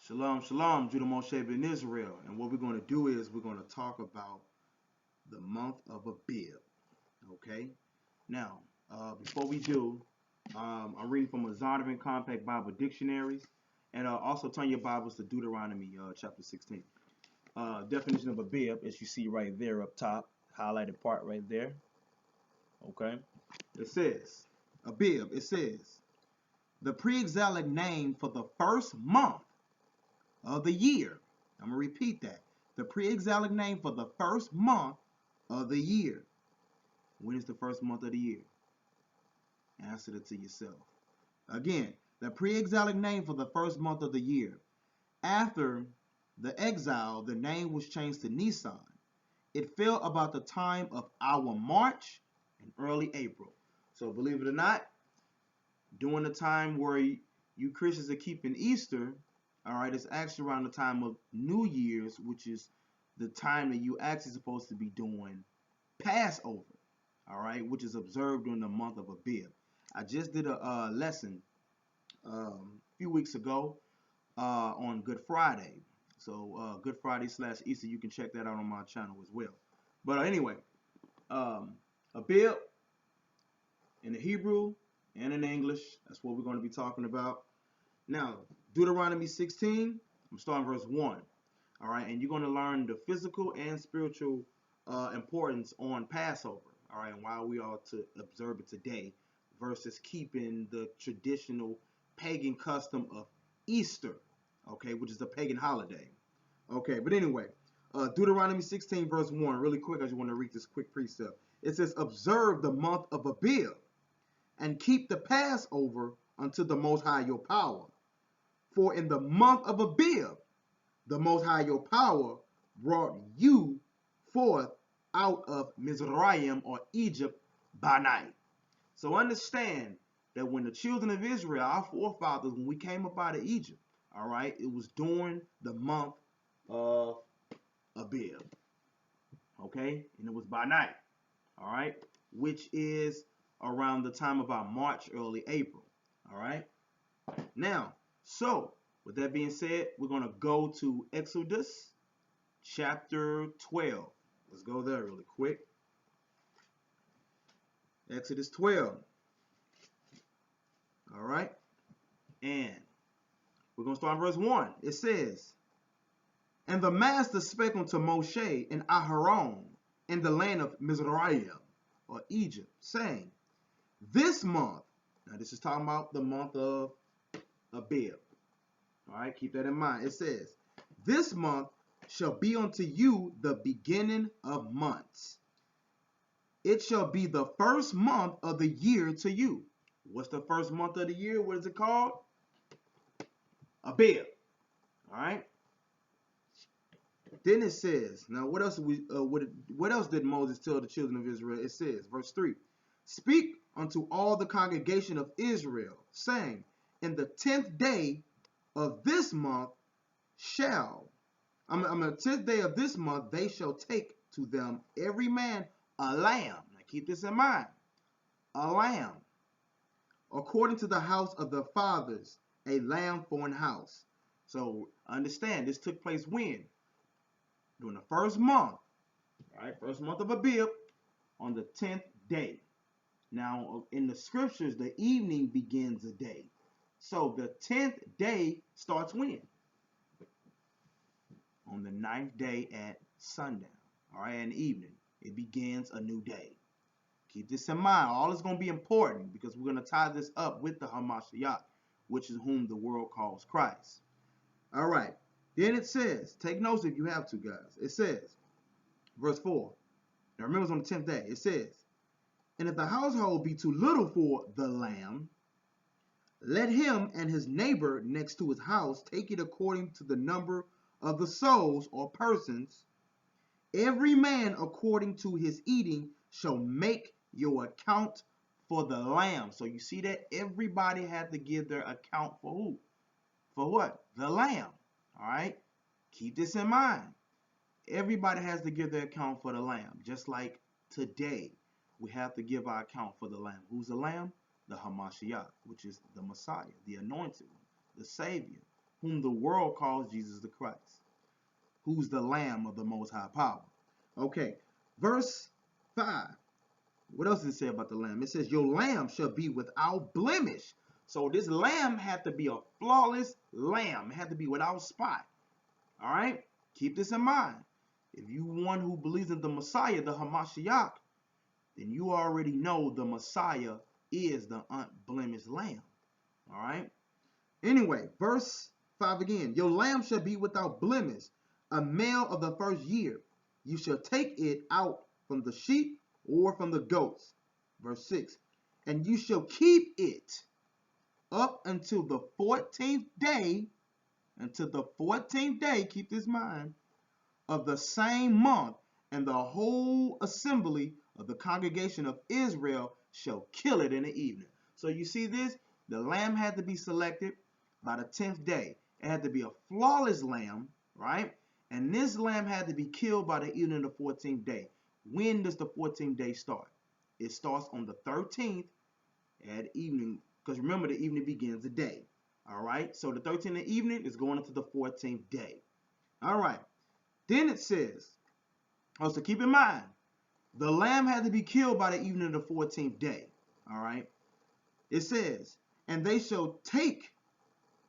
Shalom, shalom, Judah Moshe in Israel. And what we're going to do is we're going to talk about the month of Abib. Okay? Now, before we do, I'm reading from a Zondervan Compact Bible Dictionaries. And also turn your Bibles to Deuteronomy chapter 16. Definition of Abib, as you see right there up top, highlighted part right there. Okay? It says, Abib, it says, the pre-exilic name for the first month of the year. I'm going to repeat that. The pre-exilic name for the first month of the year. When is the first month of the year? Answer it to yourself. Again, the pre-exilic name for the first month of the year. After the exile, the name was changed to Nisan. It fell about the time of our March and early April. So believe it or not, during the time where you Christians are keeping Easter, all right, it's actually around the time of New Year's, which is the time that you actually supposed to be doing Passover, all right, which is observed during the month of Abib. I just did a lesson a few weeks ago on Good Friday. So Good Friday / Easter, you can check that out on my channel as well. But anyway, Abib in the Hebrew and in English, that's what we're going to be talking about. Now, Deuteronomy 16, I'm starting verse 1. All right, and you're going to learn the physical and spiritual importance on Passover. All right, and why we ought to observe it today versus keeping the traditional pagan custom of Easter, okay, which is a pagan holiday. Okay, but anyway, Deuteronomy 16, verse 1, really quick, I just want to read this quick precept. It says, observe the month of Abib and keep the Passover unto the Most High your power. For in the month of Abib, the Most High your power brought you forth out of Mizraim or Egypt by night. So understand that when the children of Israel, our forefathers, when we came up out of Egypt, all right, it was during the month of Abib. Okay, and it was by night, all right, which is around the time of our March, early April, all right. Now, so with that being said, we're going to go to Exodus chapter 12. Let's go there really quick. Exodus 12. All right. And we're going to start in verse 1. It says, and the master spake unto Moshe and Aharon in the land of Mizraim or Egypt, saying, this month, now this is talking about the month of Abib. All right, keep that in mind. It says, this month shall be unto you the beginning of months. It shall be the first month of the year to you. What's the first month of the year? What is it called? Abib. All right. Then it says, now what else did Moses tell the children of Israel? It says, verse 3, speak unto all the congregation of Israel, saying, in the 10th day of this month shall, on the 10th day of this month, they shall take to them every man a lamb. Now keep this in mind. A lamb. According to the house of the fathers, a lamb for an house. So understand, this took place when? During the first month. Right? First month of Abib on the 10th day. Now in the scriptures, the evening begins a day. So the 10th day starts when? On the 9th day at sundown. All right, in the evening. It begins a new day. Keep this in mind. All is going to be important because we're going to tie this up with the Hamashiach, which is whom the world calls Christ. All right. Then it says, take notes if you have to, guys. It says, verse 4. Now remember it's on the 10th day. It says, and if the household be too little for the lamb, let him and his neighbor next to his house take it according to the number of the souls or persons. Every man according to his eating shall make your account for the lamb. So you see that everybody had to give their account for who? For what? The lamb. All right? Keep this in mind. Everybody has to give their account for the lamb. Just like today, we have to give our account for the lamb. Who's the lamb? The Hamashiach, which is the Messiah, the anointed one, the Savior, whom the world calls Jesus the Christ, who's the Lamb of the Most High Power. Okay, verse 5. What else does it say about the lamb? It says, your lamb shall be without blemish. So this lamb had to be a flawless lamb. It had to be without spot. All right? Keep this in mind. If you one who believes in the Messiah, the Hamashiach, then you already know the Messiah is the unblemished lamb. All right? Anyway, verse 5 again. Your lamb shall be without blemish, a male of the first year. You shall take it out from the sheep or from the goats. Verse 6. And you shall keep it up until the 14th day, keep this in mind, of the same month, and the whole assembly of the congregation of Israel shall kill it in the evening. So you see this? The lamb had to be selected by the 10th day. It had to be a flawless lamb, right? And this lamb had to be killed by the evening of the 14th day. When does the 14th day start? It starts on the 13th at evening, because remember, the evening begins the day. All right? So the 13th evening is going into the 14th day. All right. Then it says, so keep in mind, the lamb had to be killed by the evening of the 14th day. All right? It says, and they shall take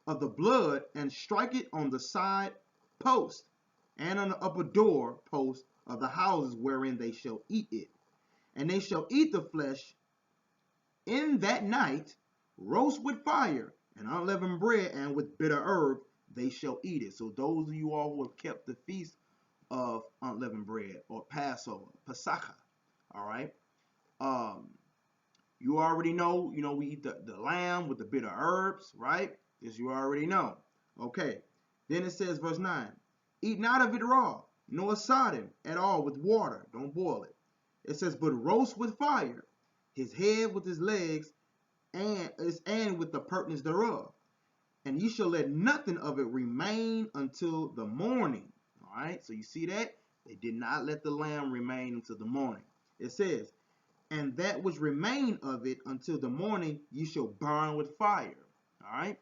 of the blood and strike it on the side post and on the upper door post of the houses wherein they shall eat it. And they shall eat the flesh in that night, roast with fire and unleavened bread, and with bitter herb they shall eat it. So those of you all who have kept the feast of unleavened bread or Passover, Passover, all right, you already know, we eat the lamb with the bitter herbs, right? This you already know. Okay, then it says, verse 9, eat not of it raw, nor sodden at all with water. Don't boil it. It says, but roast with fire, his head with his legs, and with the purtenance thereof. And you shall let nothing of it remain until the morning. All right, so you see that? They did not let the lamb remain until the morning. It says, and that which remain of it until the morning you shall burn with fire. All right.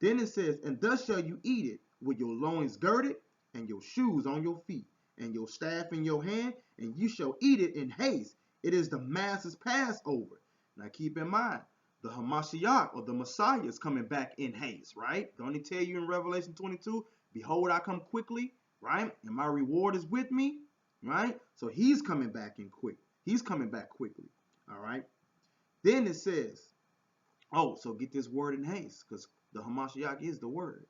Then it says, and thus shall you eat it, with your loins girded, and your shoes on your feet, and your staff in your hand, and you shall eat it in haste. It is the master's Passover. Now keep in mind, the Hamashiach, or the Messiah, is coming back in haste, right? Don't he tell you in Revelation 22, behold, I come quickly, right? And my reward is with me, right? So he's coming back in quick. He's coming back quickly, all right? Then it says, oh, so get this word in haste, because the Hamashiach is the word.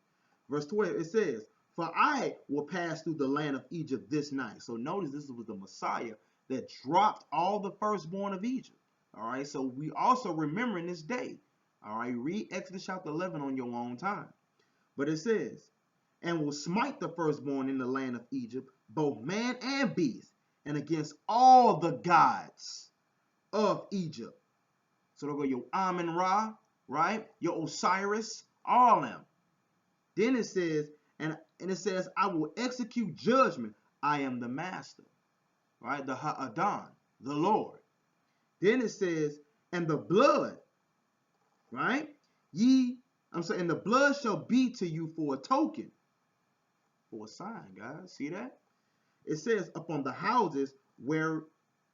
Verse 12, it says, for I will pass through the land of Egypt this night. So notice this was the Messiah that dropped all the firstborn of Egypt. All right, so we also remembering this day. All right, read Exodus chapter 11 on your own time. But it says, and will smite the firstborn in the land of Egypt, both man and beast, and against all the gods of Egypt. So they'll go your Amun-Ra, right? Your Osiris, all of them. Then it says, and it says, I will execute judgment. I am the master, right? The Ha'adan, the Lord. Then it says, and the blood, right? And the blood shall be to you for a token, for a sign, guys. See that? It says, upon the houses where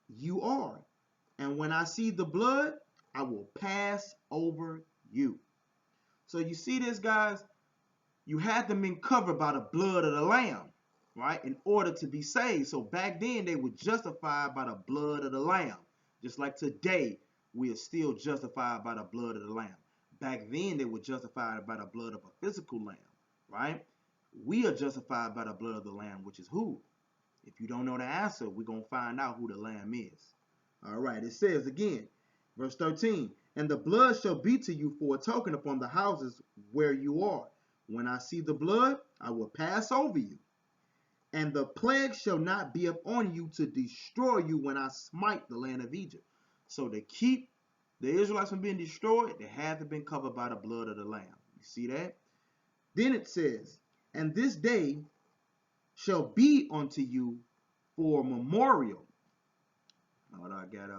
you are. And when I see the blood, I will pass over you. So you see this, guys? You had them been covered by the blood of the lamb, right? In order to be saved. So back then, they were justified by the blood of the lamb. Just like today, we are still justified by the blood of the lamb. Back then, they were justified by the blood of a physical lamb, right? We are justified by the blood of the lamb, which is who? If you don't know the answer, we're going to find out who the lamb is. All right, it says again, verse 13, and the blood shall be to you for a token upon the houses where you are. When I see the blood, I will pass over you. And the plague shall not be upon you to destroy you when I smite the land of Egypt. So to keep the Israelites from being destroyed, they had to have been covered by the blood of the lamb. You see that? Then it says, and this day shall be unto you for memorial. Oh, I got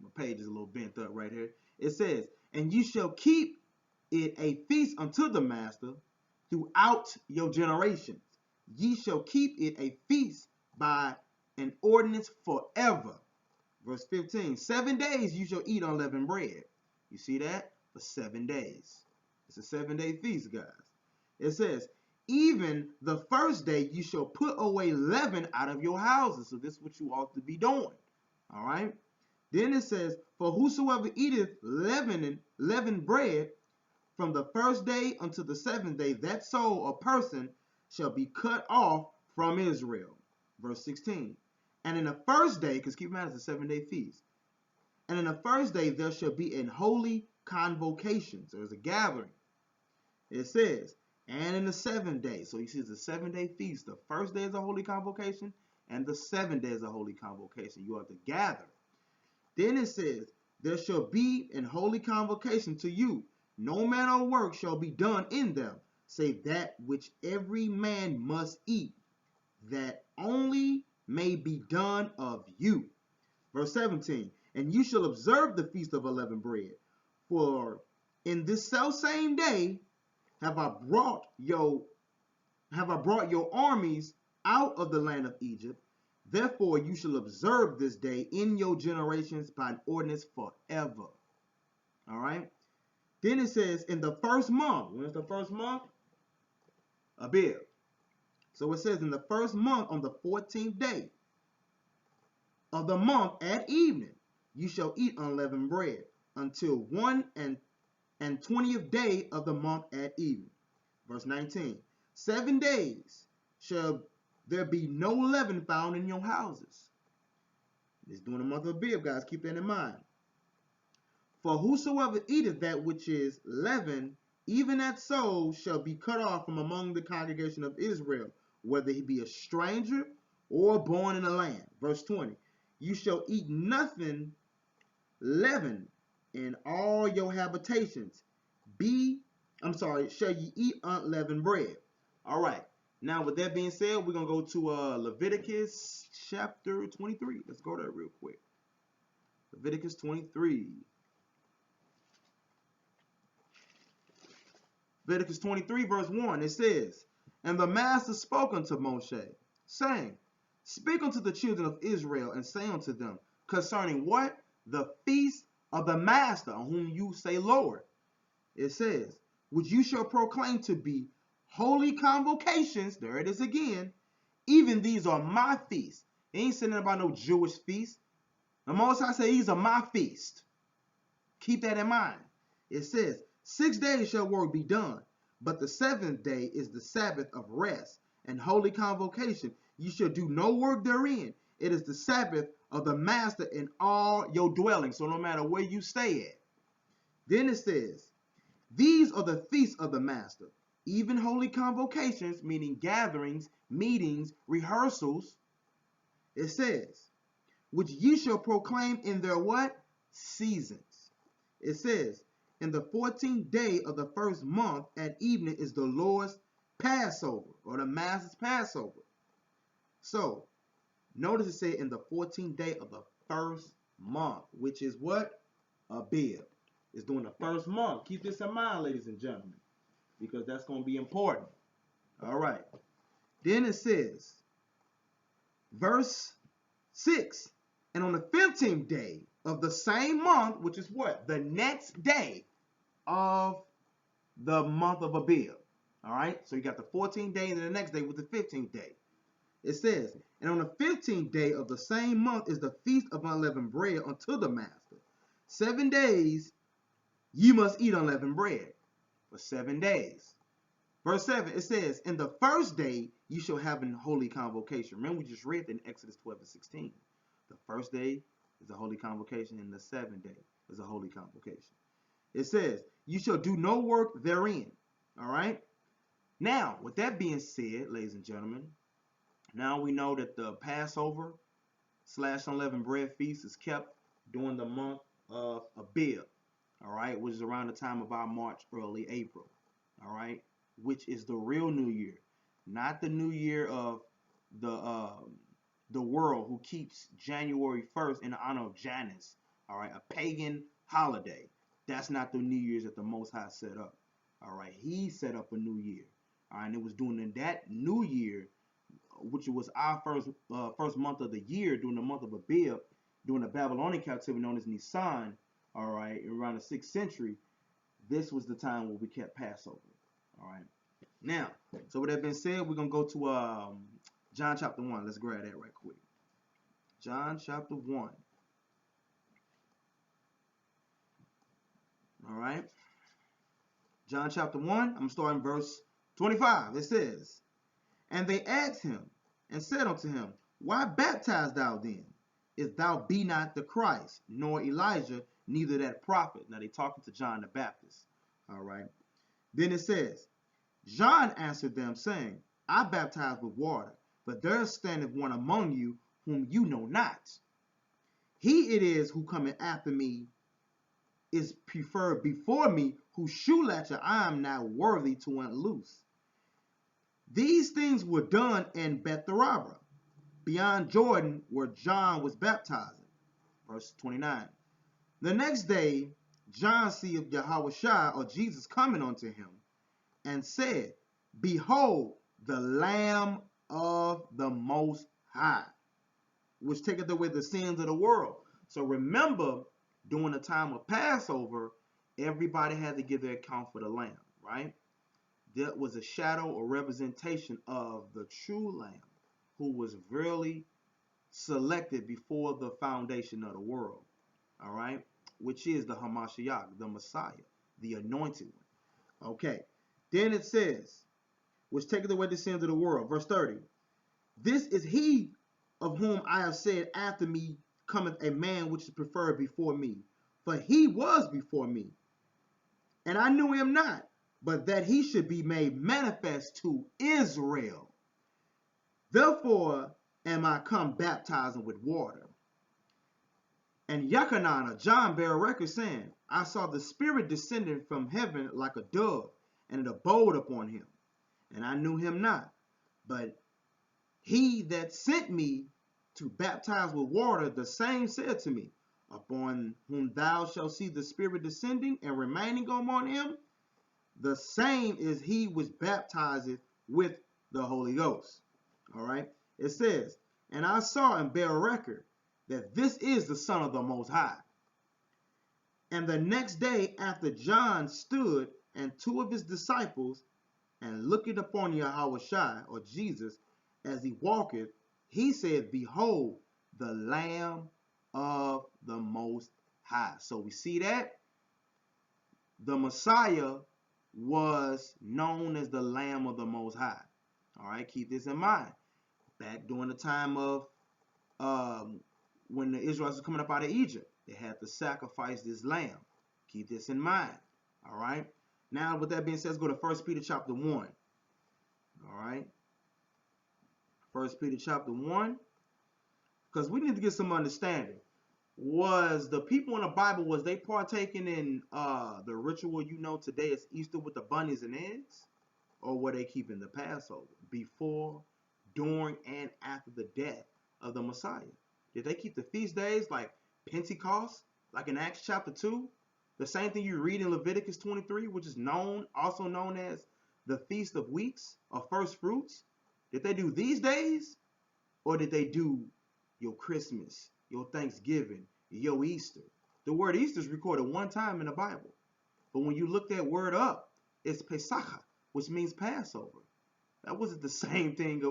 my page is a little bent up right here. It says, and you shall keep it a feast unto the master. throughout your generations. Ye shall keep it a feast by an ordinance forever. Verse 15, 7 days you shall eat unleavened bread. You see that? For 7 days. It's a 7-day feast, guys. It says, even the first day you shall put away leaven out of your houses. So this is what you ought to be doing. All right? Then it says, for whosoever eateth leavened bread from the first day unto the 7th day, that soul or person shall be cut off from Israel. Verse 16. And in the first day, because keep in mind it's a 7-day feast, and in the first day there shall be an holy convocation. So there's a gathering. It says, and in the 7th day. So you see it's a 7-day feast. The first day is a holy convocation, and the 7th day is a holy convocation. You have to gather. Then it says, there shall be an holy convocation to you. No manner of work shall be done in them, save that which every man must eat, that only may be done of you. Verse 17, and you shall observe the feast of unleavened bread, for in this selfsame day have I brought your armies out of the land of Egypt. Therefore you shall observe this day in your generations by an ordinance forever. All right. Then it says, in the first month. When is the first month? Abib. So it says, in the first month, on the 14th day of the month at evening, you shall eat unleavened bread until 1 and 20th day of the month at evening. Verse 19. 7 days shall there be no leaven found in your houses. It's during the month of Abib, guys. Keep that in mind. For whosoever eateth that which is leavened, even that soul shall be cut off from among the congregation of Israel, whether he be a stranger or born in the land. Verse 20. You shall eat nothing leavened in all your habitations. Shall ye eat unleavened bread. All right. Now, with that being said, we're going to go to Leviticus chapter 23. Let's go there real quick. Leviticus 23. Leviticus 23, verse 1, it says, and the master spoke unto Moshe, saying, speak unto the children of Israel, and say unto them, concerning what? The feast of the master, on whom you say Lord. It says, which you shall proclaim to be holy convocations. There it is again. Even these are my feasts. It ain't saying about no Jewish feast. The Most High say these are my feast. Keep that in mind. It says, 6 days shall work be done, but the 7th day is the Sabbath of rest and holy convocation. You shall do no work therein. It is the Sabbath of the master in all your dwellings. So no matter where you stay at. Then it says, these are the feasts of the master, even holy convocations, meaning gatherings, meetings, rehearsals. It says, which ye shall proclaim in their what? Seasons. It says, in the 14th day of the first month at evening is the Lord's Passover, or the master's Passover. So, notice it said in the 14th day of the first month, which is what? Abib. It's during the first month. Keep this in mind, ladies and gentlemen, because that's going to be important. All right. Then it says, verse 6, and on the 15th day of the same month, which is what? The next day of the month of Abib. All right. So you got the 14th day and then the next day with the 15th day. It says, and on the 15th day of the same month is the feast of unleavened bread unto the master. 7 days ye must eat unleavened bread for 7 days. Verse 7, it says, in the first day you shall have an holy convocation. Remember, we just read in Exodus 12 and 16. The first day is a holy convocation, and the 7th day is a holy convocation. It says, you shall do no work therein. All right? Now, with that being said, ladies and gentlemen, now we know that the Passover / unleavened bread feast is kept during the month of Abib. All right? Which is around the time of our March, early April. All right? Which is the real New Year. Not the New Year of the world who keeps January 1st in honor of Janus. All right? A pagan holiday. That's not the New Year's that the Most High set up. All right? He set up a new year. All right, and it was during that new year, which was our first month of the year, during the month of Abib, during the Babylonian captivity known as Nisan. All right, around the 6th century, this was the time where we kept Passover. All right. Now, so with that being said, we're gonna go to John chapter 1. Let's grab that right quick. John chapter 1. All right. John chapter 1, I'm starting verse 25. It says, "And they asked him, and said unto him, Why baptize thou then, if thou be not the Christ, nor Elijah, neither that prophet?" Now they talking to John the Baptist. All right. Then it says, "John answered them, saying, I baptize with water, but there standeth one among you whom you know not. He it is who cometh after me is preferred before me, whose shoe latchet I am not worthy to unloose. These things were done in Beth-Araba, beyond Jordan, where John was baptizing." Verse 29. "The next day John seeth Yahushua, or Jesus, coming unto him, and said, Behold, the Lamb of the Most High, which taketh away the sins of the world." So remember, during the time of Passover, everybody had to give their account for the lamb, right? That was a shadow or representation of the true lamb, who was really selected before the foundation of the world, all right? Which is the Hamashiach, the Messiah, the anointed one. Okay, then it says, which taketh away the sins of the world. Verse 30. "This is he of whom I have said, After me cometh a man which is preferred before me. For he was before me, and I knew him not, but that he should be made manifest to Israel. Therefore am I come baptizing with water." And Yachanan, John, bare record, saying, "I saw the Spirit descending from heaven like a dove, and it abode upon him. And I knew him not, but he that sent me to baptize with water, the same said to me, Upon whom thou shalt see the Spirit descending and remaining upon him, the same is he which baptizeth with the Holy Ghost." All right. It says, "And I saw and bear record that this is the Son of the Most High. And the next day after John stood and two of his disciples, and looking upon Yahushua, or Jesus, as he walketh, he said, Behold, the Lamb of the Most High." So we see that the Messiah was known as the Lamb of the Most High. All right, keep this in mind. Back during the time of when the Israelites were coming up out of Egypt, they had to sacrifice this lamb. Keep this in mind. All right. Now, with that being said, let's go to 1 Peter chapter 1. All right. 1 Peter chapter 1. Because we need to get some understanding. Was the people in the Bible, was they partaking in the ritual today is Easter with the bunnies and eggs? Or were they keeping the Passover before, during, and after the death of the Messiah? Did they keep the feast days like Pentecost, like in Acts chapter 2? The same thing you read in Leviticus 23, which is also known as the Feast of Weeks or First Fruits. Did they do these days? Or did they do your Christmas, your Thanksgiving, your Easter? The word Easter is recorded one time in the Bible. But when you look that word up, it's Pesach, which means Passover. That wasn't the same thing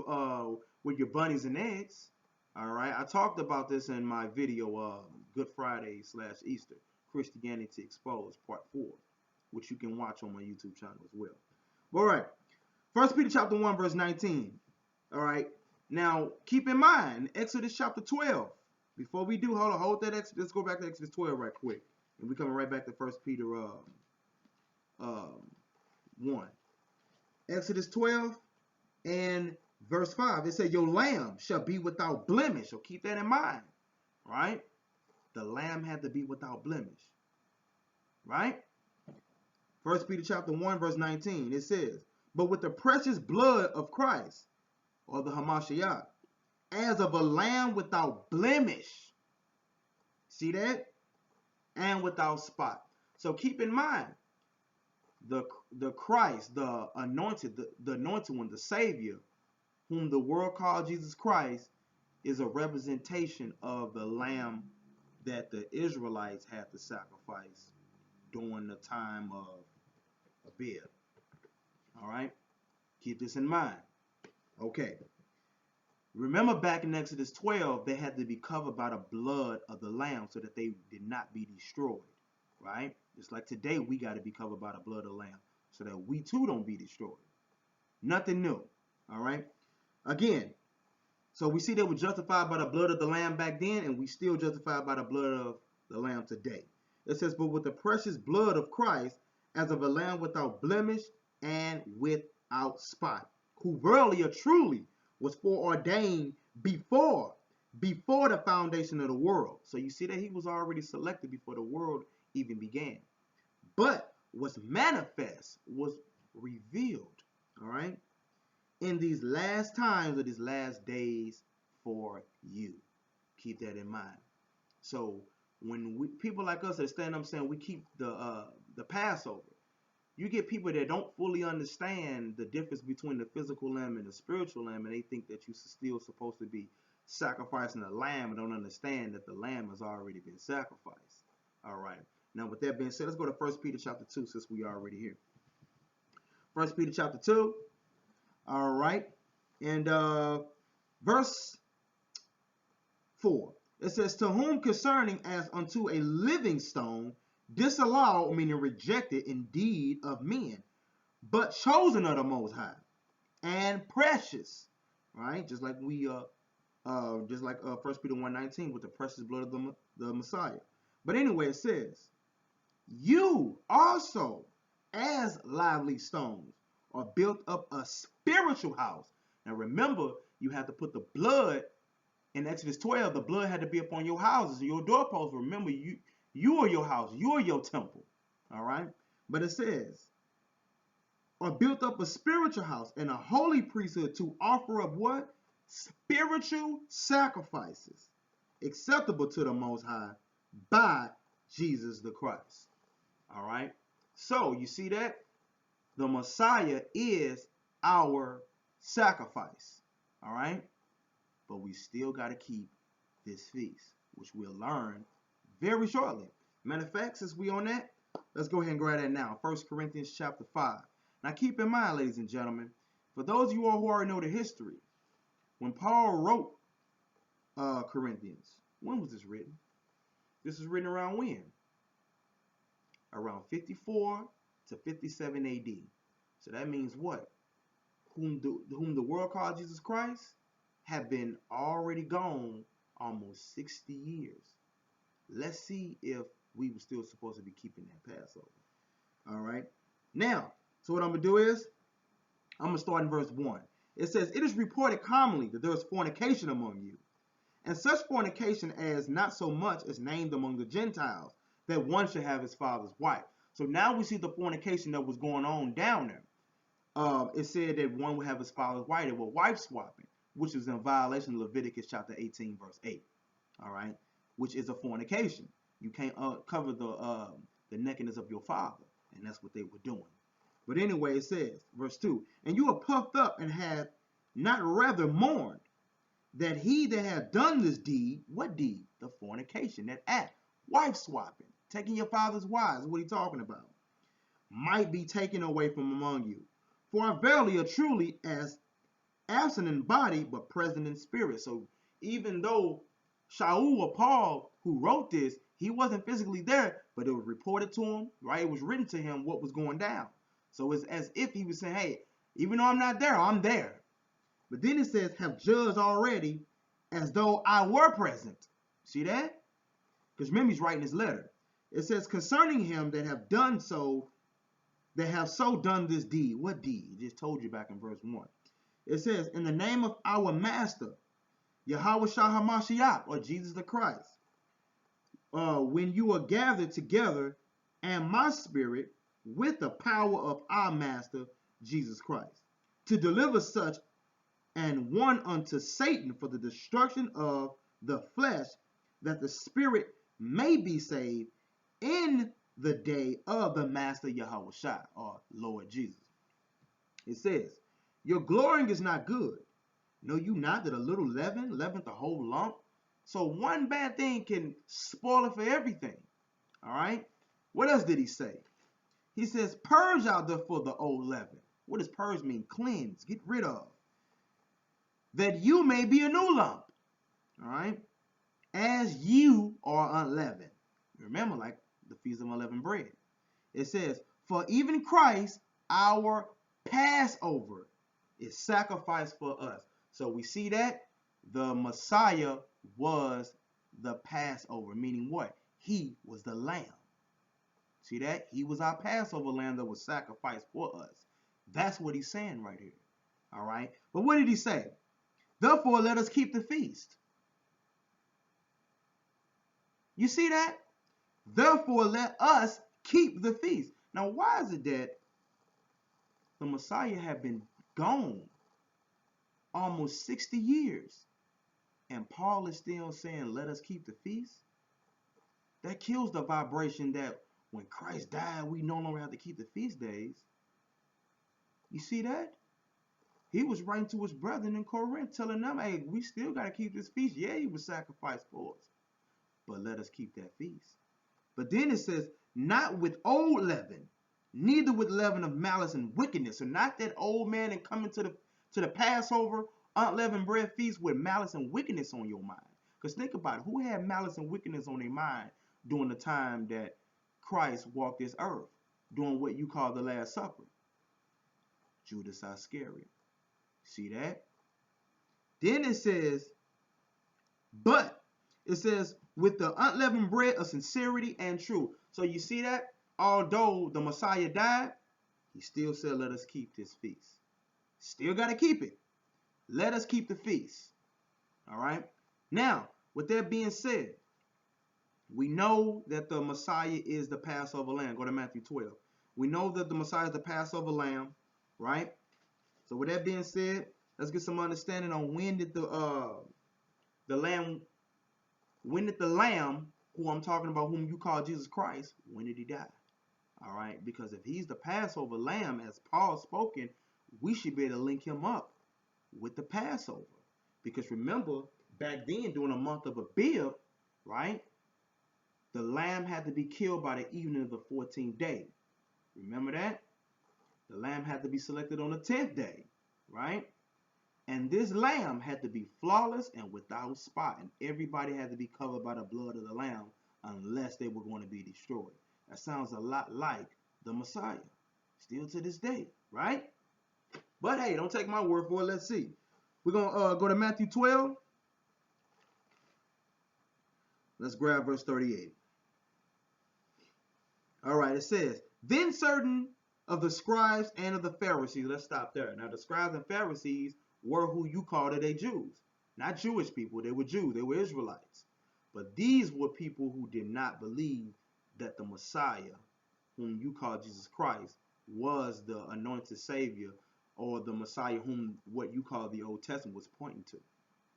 with your bunnies and eggs. All right, I talked about this in my video, Good Friday / Easter, Christianity Exposed, Part 4, which you can watch on my YouTube channel as well. All right, 1 Peter chapter 1, verse 19. All right, now keep in mind, Exodus chapter 12. Before we do, hold that, let's go back to Exodus 12 right quick. And we're coming right back to 1 Peter 1. Exodus 12 and verse 5. It said, "Your lamb shall be without blemish." So keep that in mind, right? The lamb had to be without blemish, right? 1 Peter chapter 1, verse 19. It says, "But with the precious blood of Christ," or the Hamashiach, "as of a lamb without blemish." See that? And without spot. So keep in mind, the the Christ, the anointed, the anointed one, the Savior, whom the world called Jesus Christ, is a representation of the lamb that the Israelites had to sacrifice during the time of Abib. All right? Keep this in mind. Okay. Remember back in Exodus 12, they had to be covered by the blood of the lamb so that they did not be destroyed. Right? Just like today, we got to be covered by the blood of the lamb so that we too don't be destroyed. Nothing new. All right? Again, so we see they were justified by the blood of the lamb back then, and we still justified by the blood of the lamb today. It says, but with the precious blood of Christ, as of a lamb without blemish and without spot, who verily or truly was foreordained before the foundation of the world. So you see that he was already selected before the world even began. But was manifest, was revealed, all right, in these last times or these last days for you. Keep that in mind. So when people like us that stand up saying we keep the Passover, you get people that don't fully understand the difference between the physical lamb and the spiritual lamb, and they think that you're still supposed to be sacrificing a lamb and don't understand that the lamb has already been sacrificed. All right. Now, with that being said, let's go to 1 Peter chapter 2 since we are already here. 1 Peter chapter 2. All right. And verse 4. It says, to whom concerning as unto a living stone, disallowed, meaning rejected indeed of men, but chosen of the Most High, and precious, right? Just like we, just like 1 Peter 1:19 with the precious blood of the Messiah. But anyway, it says, you also, as lively stones, are built up a spiritual house. Now remember, you have to put the blood in Exodus 12. The blood had to be upon your houses, your doorposts. Remember, you are your house. You are your temple. All right? But it says, are built up a spiritual house and a holy priesthood to offer up what? Spiritual sacrifices acceptable to the Most High by Jesus the Christ. All right? So, you see that? The Messiah is our sacrifice. All right? But we still got to keep this feast, which we'll learn very shortly. Matter of fact, since we on that, let's go ahead and grab that now. 1 Corinthians chapter 5. Now keep in mind, ladies and gentlemen, for those of you all who already know the history, when Paul wrote Corinthians, when was this written? This was written around when? Around 54 to 57 AD. So that means what? Whom the world called Jesus Christ have been already gone almost 60 years. Let's see if we were still supposed to be keeping that Passover. All right. Now, so what I'm going to do is, I'm going to start in verse 1. It says, it is reported commonly that there is fornication among you, and such fornication as not so much as named among the Gentiles, that one should have his father's wife. So now we see the fornication that was going on down there. It said that one would have his father's wife. They were wife swapping, which is in violation of Leviticus chapter 18, verse 8. All right, which is a fornication. You can't cover the nakedness of your father, and that's what they were doing. But anyway, it says, verse 2, and you are puffed up and have not rather mourned that he that hath done this deed, what deed? The fornication, that act, wife swapping, taking your father's wives, what are you talking about? Might be taken away from among you. For I verily or truly as absent in body, but present in spirit. So even though Shaul or Paul, who wrote this, he wasn't physically there, but it was reported to him, right? It was written to him what was going down. So it's as if he was saying, hey, even though I'm not there, I'm there. But then it says, have judged already as though I were present. See that? Because remember, he's writing his letter. It says, concerning him that have done so, that have so done this deed. What deed? He just told you back in verse 1. It says, in the name of our master, Yahweh Shah HaMashiach, or Jesus the Christ, when you are gathered together, and my spirit, with the power of our master, Jesus Christ, to deliver such and one unto Satan for the destruction of the flesh, that the spirit may be saved in the day of the Master Yahushua, or Lord Jesus. It says, your glorying is not good. Know you not that a little leaven leaveneth the whole lump? So one bad thing can spoil it for everything. All right? What else did he say? He says, purge out therefore the old leaven. What does purge mean? Cleanse, get rid of. That you may be a new lump. All right? As you are unleavened. Remember, like the Feast of Unleavened Bread. It says, for even Christ, our Passover, is sacrificed for us. So we see that the Messiah was the Passover, meaning what? He was the lamb. See that? He was our Passover lamb that was sacrificed for us. That's what he's saying right here. All right? But what did he say? Therefore, let us keep the feast. You see that? Therefore, let us keep the feast. Now, why is it that the Messiah had been gone almost 60 years and Paul is still saying, let us keep the feast? That kills the vibration that when Christ died, we no longer have to keep the feast days. You see that? He was writing to his brethren in Corinth, telling them, hey, we still got to keep this feast. Yeah, he was sacrificed for us, but let us keep that feast. But then it says, not with old leaven, neither with leaven of malice and wickedness. So not that old man and coming to the Passover unleavened bread feast with malice and wickedness on your mind. Because think about it, who had malice and wickedness on their mind during the time that Christ walked this earth, doing what you call the Last Supper? Judas Iscariot. See that? Then it says, but it says, with the unleavened bread of sincerity and truth. So you see that? Although the Messiah died, he still said, let us keep this feast. Still got to keep it. Let us keep the feast. All right? Now, with that being said, we know that the Messiah is the Passover lamb. Go to Matthew 12. We know that the Messiah is the Passover lamb, right? So with that being said, let's get some understanding on when did the lamb, who I'm talking about, whom you call Jesus Christ, when did he die? All right, because if he's the Passover lamb, as Paul spoken, we should be able to link him up with the Passover. Because remember, back then, during the month of Abib, right, the lamb had to be killed by the evening of the 14th day. Remember that? The lamb had to be selected on the 10th day, right? And this lamb had to be flawless and without spot. And everybody had to be covered by the blood of the lamb unless they were going to be destroyed. That sounds a lot like the Messiah. Still to this day, right? But hey, don't take my word for it. Let's see. We're going to go to Matthew 12. Let's grab verse 38. All right, it says, then certain of the scribes and of the Pharisees, let's stop there. Now, the scribes and Pharisees were who you call today Jews. Not Jewish people. They were Jews. They were Israelites. But these were people who did not believe that the Messiah, whom you call Jesus Christ, was the anointed Savior, or the Messiah whom what you call the Old Testament was pointing to.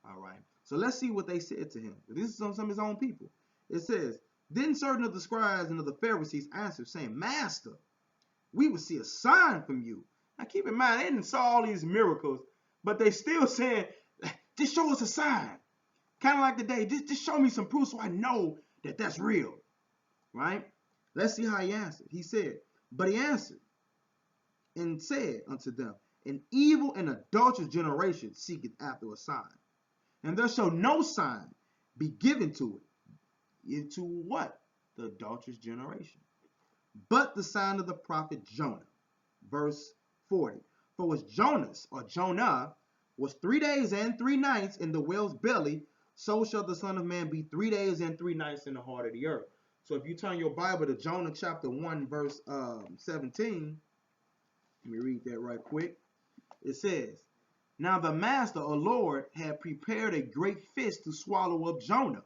All right. So let's see what they said to him. This is some of his own people. It says, then certain of the scribes and of the Pharisees answered, saying, Master, we would see a sign from you. Now keep in mind, they didn't saw all these miracles, but they still saying, just show us a sign. Kind of like today, just show me some proof so I know that that's real. Right? Let's see how he answered. He said, but he answered and said unto them, an evil and adulterous generation seeketh after a sign. And there shall no sign be given to it. Into what? The adulterous generation. But the sign of the prophet Jonah. Verse 40. For as Jonas, or Jonah, was 3 days and 3 nights in the whale's belly, so shall the Son of Man be 3 days and 3 nights in the heart of the earth. So if you turn your Bible to Jonah chapter 1, verse 17, let me read that right quick. It says, now the master or Lord had prepared a great fish to swallow up Jonah.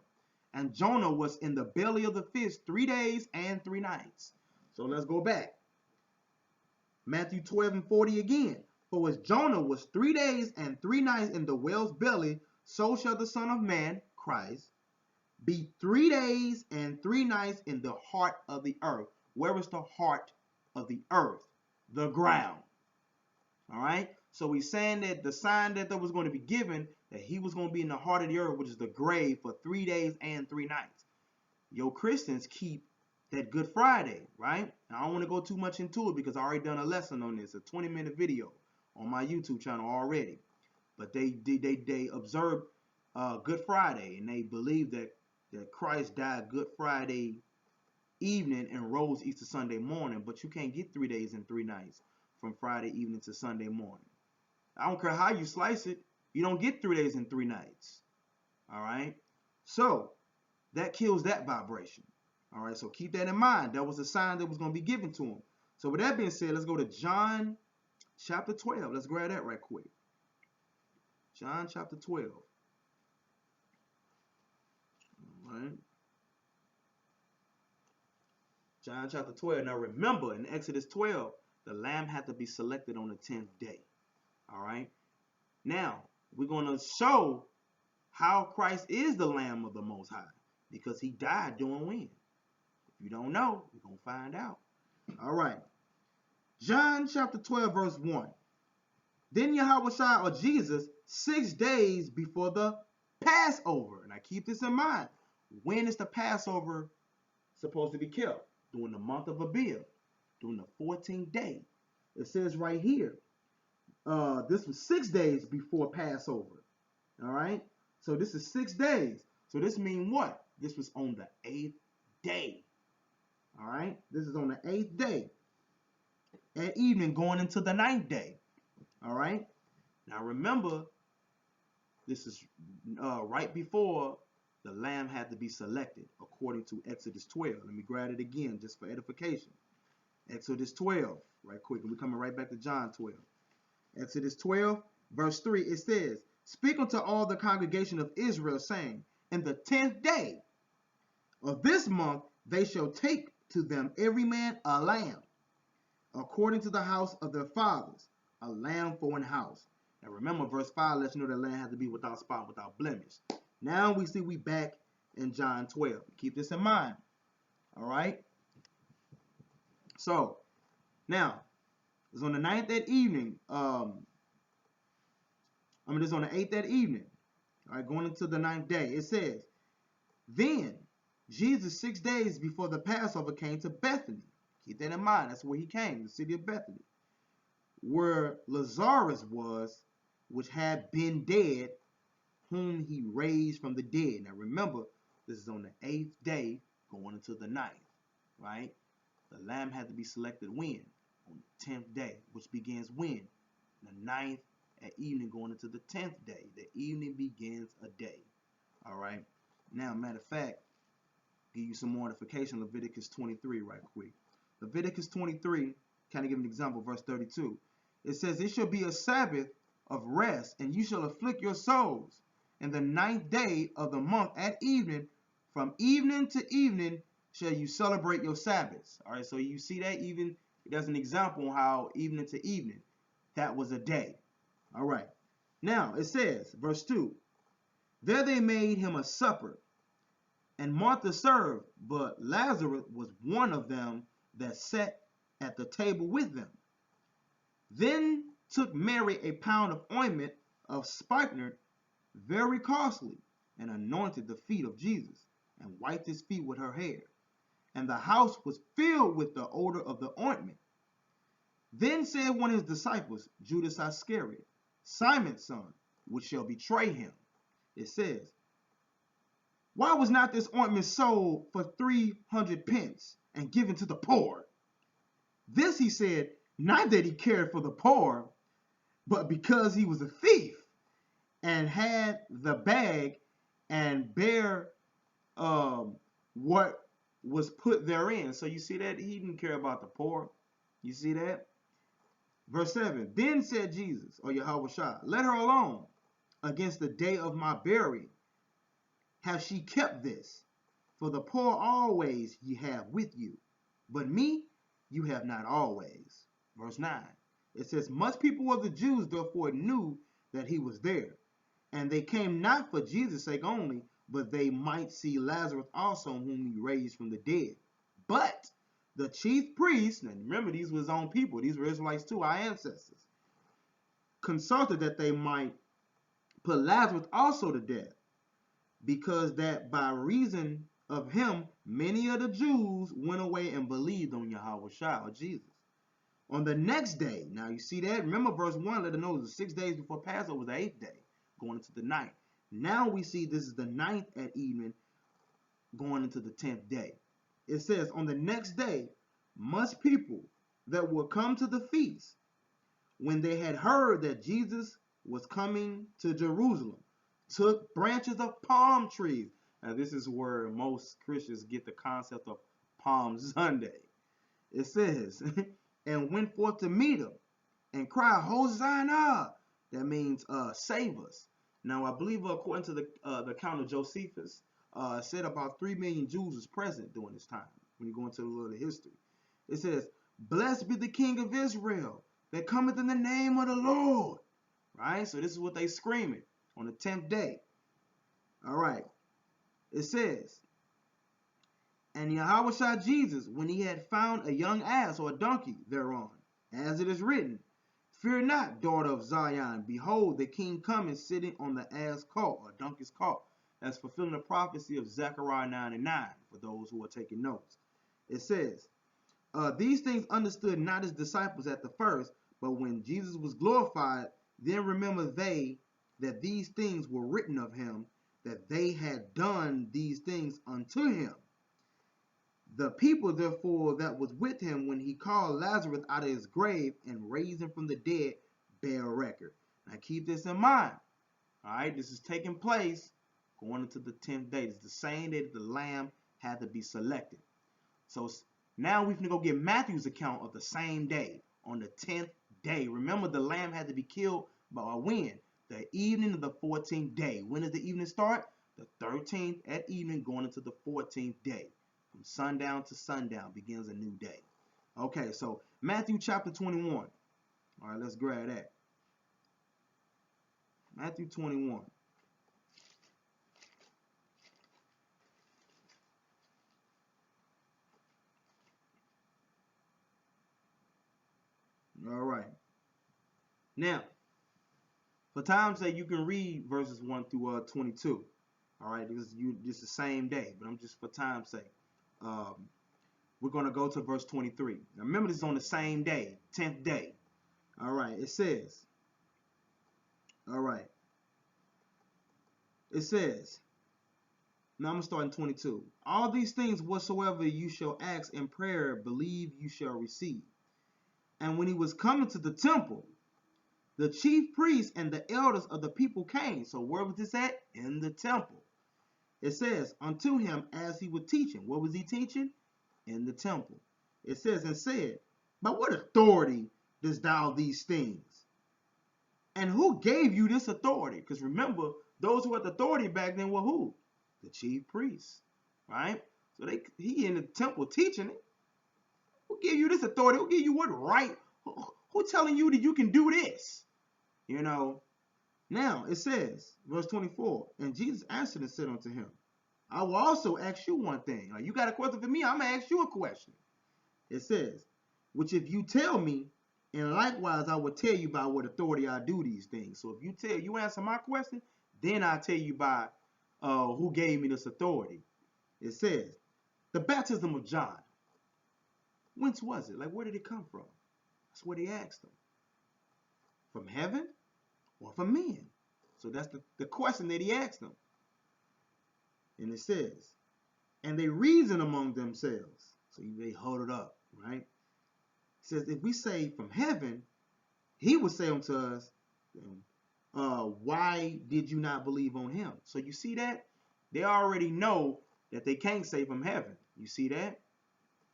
And Jonah was in the belly of the fish 3 days and 3 nights. So let's go back. Matthew 12 and 40 again. For as Jonah was 3 days and 3 nights in the whale's belly, so shall the Son of Man, Christ, be 3 days and 3 nights in the heart of the earth. Where is the heart of the earth? The ground. All right. So he's saying that the sign that was going to be given, that he was going to be in the heart of the earth, which is the grave, for 3 days and 3 nights. Yo, Christians keep that Good Friday, right? Now, I don't want to go too much into it because I already done a lesson on this, a 20-minute video on my YouTube channel already. But they observe Good Friday, and they believe that Christ died Good Friday evening and rose Easter Sunday morning. But you can't get 3 days and 3 nights from Friday evening to Sunday morning. I don't care how you slice it, you don't get 3 days and 3 nights. All right? So that kills that vibration. All right, so keep that in mind. That was a sign that was going to be given to him. So with that being said, let's go to John chapter 12. Let's grab that right quick. John chapter 12. All right. John chapter 12. Now remember, in Exodus 12, the lamb had to be selected on the 10th day. All right. Now, we're going to show how Christ is the Lamb of the Most High, because he died doing when? If you don't know, we're going to find out. All right. John chapter 12, verse 1. Then Yahushua, or Jesus, 6 days before the Passover. And I keep this in mind. When is the Passover supposed to be kept? During the month of Abib, during the 14th day. It says right here, this was 6 days before Passover. All right. So this is 6 days. So this means what? This was on the 8th day. All right. This is on the 8th day. At evening, going into the 9th day. All right. Now remember, this is right before the lamb had to be selected, according to Exodus 12. Let me grab it again just for edification. Exodus 12, right quick. And we're coming right back to John 12. Exodus 12, verse 3, it says, "Speak unto all the congregation of Israel, saying, in the 10th day of this month they shall take to them every man a lamb, according to the house of their fathers, a lamb for an house." Now remember, verse 5 lets you know that lamb had to be without spot, without blemish. Now we see we back in John 12. Keep this in mind. All right. So now it's on the 9th that evening. It's on the 8th that evening. All right, going into the 9th day. It says, then Jesus 6 days before the Passover came to Bethany. Keep that in mind. That's where he came, the city of Bethany, where Lazarus was, which had been dead, whom he raised from the dead. Now remember, this is on the 8th day going into the 9th, right? The lamb had to be selected when? On the 10th day, which begins when? The 9th at evening going into the 10th day. The evening begins a day. All right. Now, matter of fact, give you some more edification. Leviticus 23 right quick. Leviticus 23, kind of give an example, verse 32. It says, "It shall be a Sabbath of rest, and you shall afflict your souls. And the 9th day of the month at evening, from evening to evening, shall you celebrate your Sabbaths." All right, so you see that even, that's an example on how evening to evening, that was a day. All right. Now, it says, verse 2, "There they made him a supper, and Martha served, but Lazarus was one of them that sat at the table with them. Then took Mary a pound of ointment of spikenard, very costly, and anointed the feet of Jesus, and wiped his feet with her hair. And the house was filled with the odor of the ointment. Then said one of his disciples, Judas Iscariot, Simon's son, which shall betray him." It says, "Why was not this ointment sold for 300 pence and given to the poor?" This he said, not that he cared for the poor, but because he was a thief, and had the bag and bare what was put therein. So you see that he didn't care about the poor. You see that? Verse 7, "Then said Jesus, or Yahushua, let her alone. Against the day of my burying have she kept this. For the poor always ye have with you, but me you have not always." Verse 9, it says, "Much people of the Jews therefore knew that he was there. And they came not for Jesus' sake only, but they might see Lazarus also, whom he raised from the dead. But The chief priests, and remember these were his own people, these were Israelites too, our ancestors, consulted that they might put Lazarus also to death, because that by reason of him many of the Jews went away and believed on Yahweh or Jesus. On the next day, now you see that? Remember verse 1, let us know it was 6 days before Passover, was the 8th day, going into the 9th. Now we see this is the 9th at evening, going into the 10th day. It says, on the next day, much people that were come to the feast, when they had heard that Jesus was coming to Jerusalem, took branches of palm trees. Now this is where most Christians get the concept of Palm Sunday. It says, and went forth to meet him and cried, Hosanna. That means save us. Now I believe according to the account of Josephus, said about 3 million Jews was present during this time. When you go into a little history, it says, blessed be the King of Israel that cometh in the name of the Lord. Right? So this is what they screaming on the 10th day. All right. It says, and Yahweh Jesus, when he had found a young ass or a donkey thereon, as it is written, fear not, daughter of Zion, behold, the king cometh sitting on the ass colt, or donkey's colt. That's fulfilling the prophecy of Zechariah 9:9, for those who are taking notes. It says, these things understood not his disciples at the first, but when Jesus was glorified, then remember they that these things were written of him, that they had done these things unto him. The people, therefore, that was with him when he called Lazarus out of his grave and raised him from the dead, bear record. Now keep this in mind. All right, this is taking place going into the 10th day. It's the same day that the lamb had to be selected. So now we can go get Matthew's account of the same day on the 10th day. Remember, the lamb had to be killed by when? The evening of the 14th day. When does the evening start? The 13th at evening going into the 14th day. From sundown to sundown begins a new day. Okay, so Matthew chapter 21. All right, let's grab that. Matthew 21. All right. Now, for time's sake, you can read verses 1 through 22. All right, this is the same day, but I'm just for time's sake. We're going to go to verse 23. Now, remember, this is on the same day, 10th day. All right, it says, all right, it says, now I'm going to start in 22. All these things whatsoever you shall ask in prayer, believe you shall receive. And when he was coming to the temple, the chief priests and the elders of the people came. So where was this at? In the temple. It says, unto him as he was teaching. What was he teaching? In the temple. It says, and said, by what authority dost thou these things? And who gave you this authority? Because remember, those who had the authority back then were who? The chief priests. Right? So he in the temple teaching it. Who gave you this authority? Who gave you what right? Who telling you that you can do this? You know. Now it says, verse 24, and Jesus answered and said unto him, I will also ask you one thing. Like, you got a question for me? I'm going to ask you a question. It says, which if you tell me, and likewise I will tell you by what authority I do these things. So if you answer my question, then I'll tell you by who gave me this authority. It says, the baptism of John. Whence was it? Like, where did it come from? That's what he asked him. From heaven or from men? So that's the question that he asked them. And it says, and they reason among themselves. So they hold it up, right? It says, if we say from heaven, he would say unto us, why did you not believe on him? So you see that? They already know that they can't say from heaven. You see that?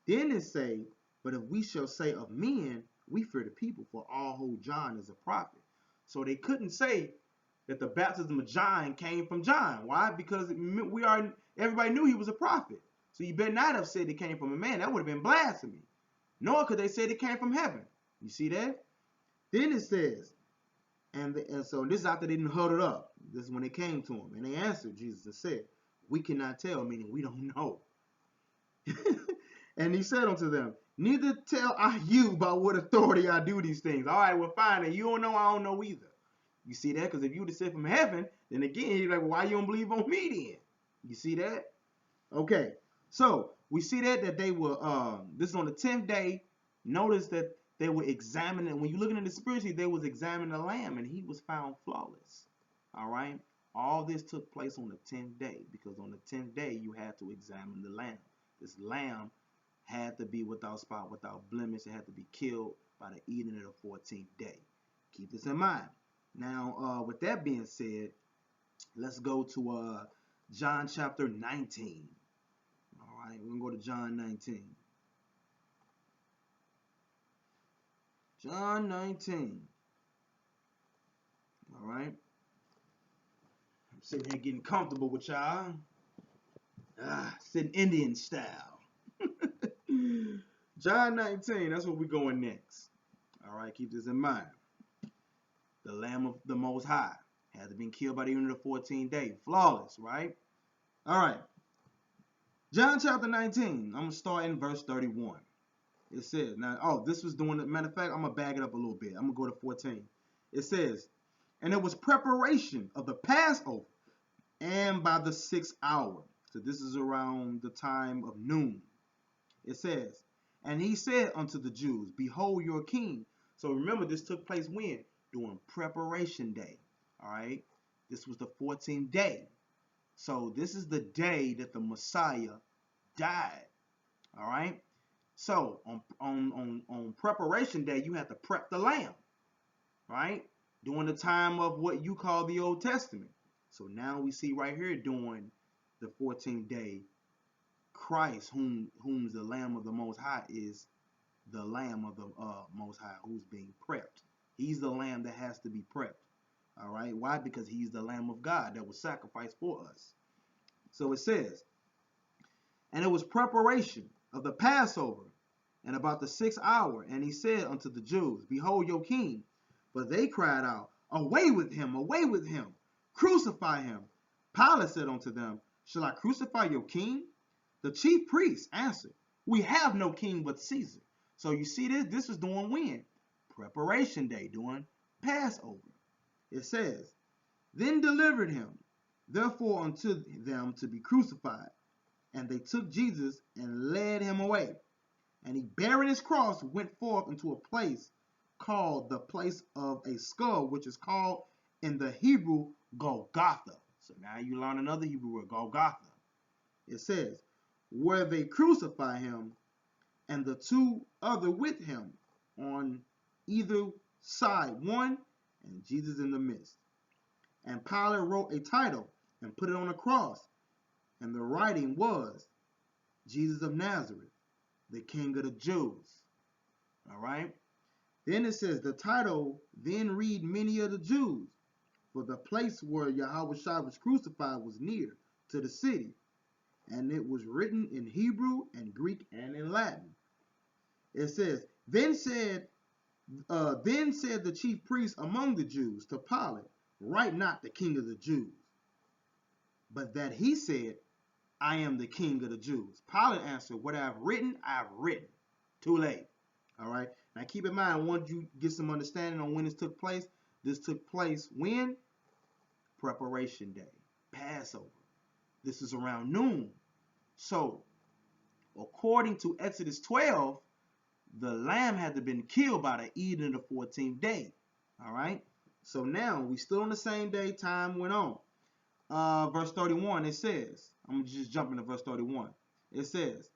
Then it say, but if we shall say of men, we fear the people, for all hold John as a prophet. So they couldn't say that the baptism of John came from John. Why? Because everybody knew he was a prophet. So you better not have said it came from a man. That would have been blasphemy. Nor could they say it came from heaven. You see that? Then it says, and so this is after they didn't huddle up. This is when it came to him. And they answered Jesus and said, we cannot tell, meaning we don't know. And he said unto them, neither tell I you by what authority I do these things. All right, well, fine. And you don't know, I don't know either. You see that? Because if you would have said from heaven, then again, he's like, well, why you don't believe on me then? You see that? Okay. So we see that they were, this is on the 10th day. Notice that they were examining, when you're looking at the spiritually, they was examining the lamb, and he was found flawless. All right? All this took place on the 10th day, because on the 10th day, you had to examine the lamb. This lamb had to be without spot, without blemish. It had to be killed by the eating of the 14th day. Keep this in mind. Now, with that being said, let's go to John chapter 19. All right, we're going to go to John 19. John 19. All right. I'm sitting here getting comfortable with y'all. Sitting Indian style. John 19, that's where we're going next. All right, keep this in mind. The Lamb of the Most High had to be killed by the end of the 14th day. Flawless, right? All right. John chapter 19, I'm going to start in verse 31. It says, now, this was doing, matter of fact, I'm going to bag it up a little bit. I'm going to go to 14. It says, and it was preparation of the Passover, and by the 6th hour. So this is around the time of noon. It says, and he said unto the Jews, behold your king. So remember, this took place when? During preparation day. All right. This was the 14th day. So this is the day that the Messiah died. All right. So on preparation day, you have to prep the lamb. Right. During the time of what you call the Old Testament. So now we see right here during the 14th day, Christ, whom the Lamb of the Most High is the Lamb of the Most High who's being prepped. He's the lamb that has to be prepped. All right. Why? Because he's the Lamb of God that was sacrificed for us. So it says, and it was preparation of the Passover, and about the 6th hour. And he said unto the Jews, behold your king. But they cried out, away with him, crucify him. Pilate said unto them, shall I crucify your king? The chief priests answered, we have no king but Caesar. So you see this? This is doing when? Preparation day, doing Passover. It says, then delivered him, therefore unto them to be crucified. And they took Jesus and led him away. And he, bearing his cross, went forth into a place called the place of a skull, which is called in the Hebrew Golgotha. So now you learn another Hebrew word, Golgotha. It says, where they crucify him, and the two other with him on either side, one, and Jesus in the midst. And Pilate wrote a title and put it on a cross, and the writing was, Jesus of Nazareth, the King of the Jews. All right. Then it says, the title then read many of the Jews, for the place where Yahushua was crucified was near to the city, and it was written in Hebrew and Greek and in Latin. It says, then said the chief priests among the Jews to Pilate, write not the King of the Jews, but that he said, I am the King of the Jews. Pilate answered, what I have written, I have written. Too late. All right. Now keep in mind, once you get some understanding on when this took place when? Preparation day, Passover. This is around noon. So, according to Exodus 12, the lamb had to have been killed by the evening of the 14th day. All right. So now we still on the same day. Time went on. Verse 31, it says, I'm just jumping to verse 31. It says,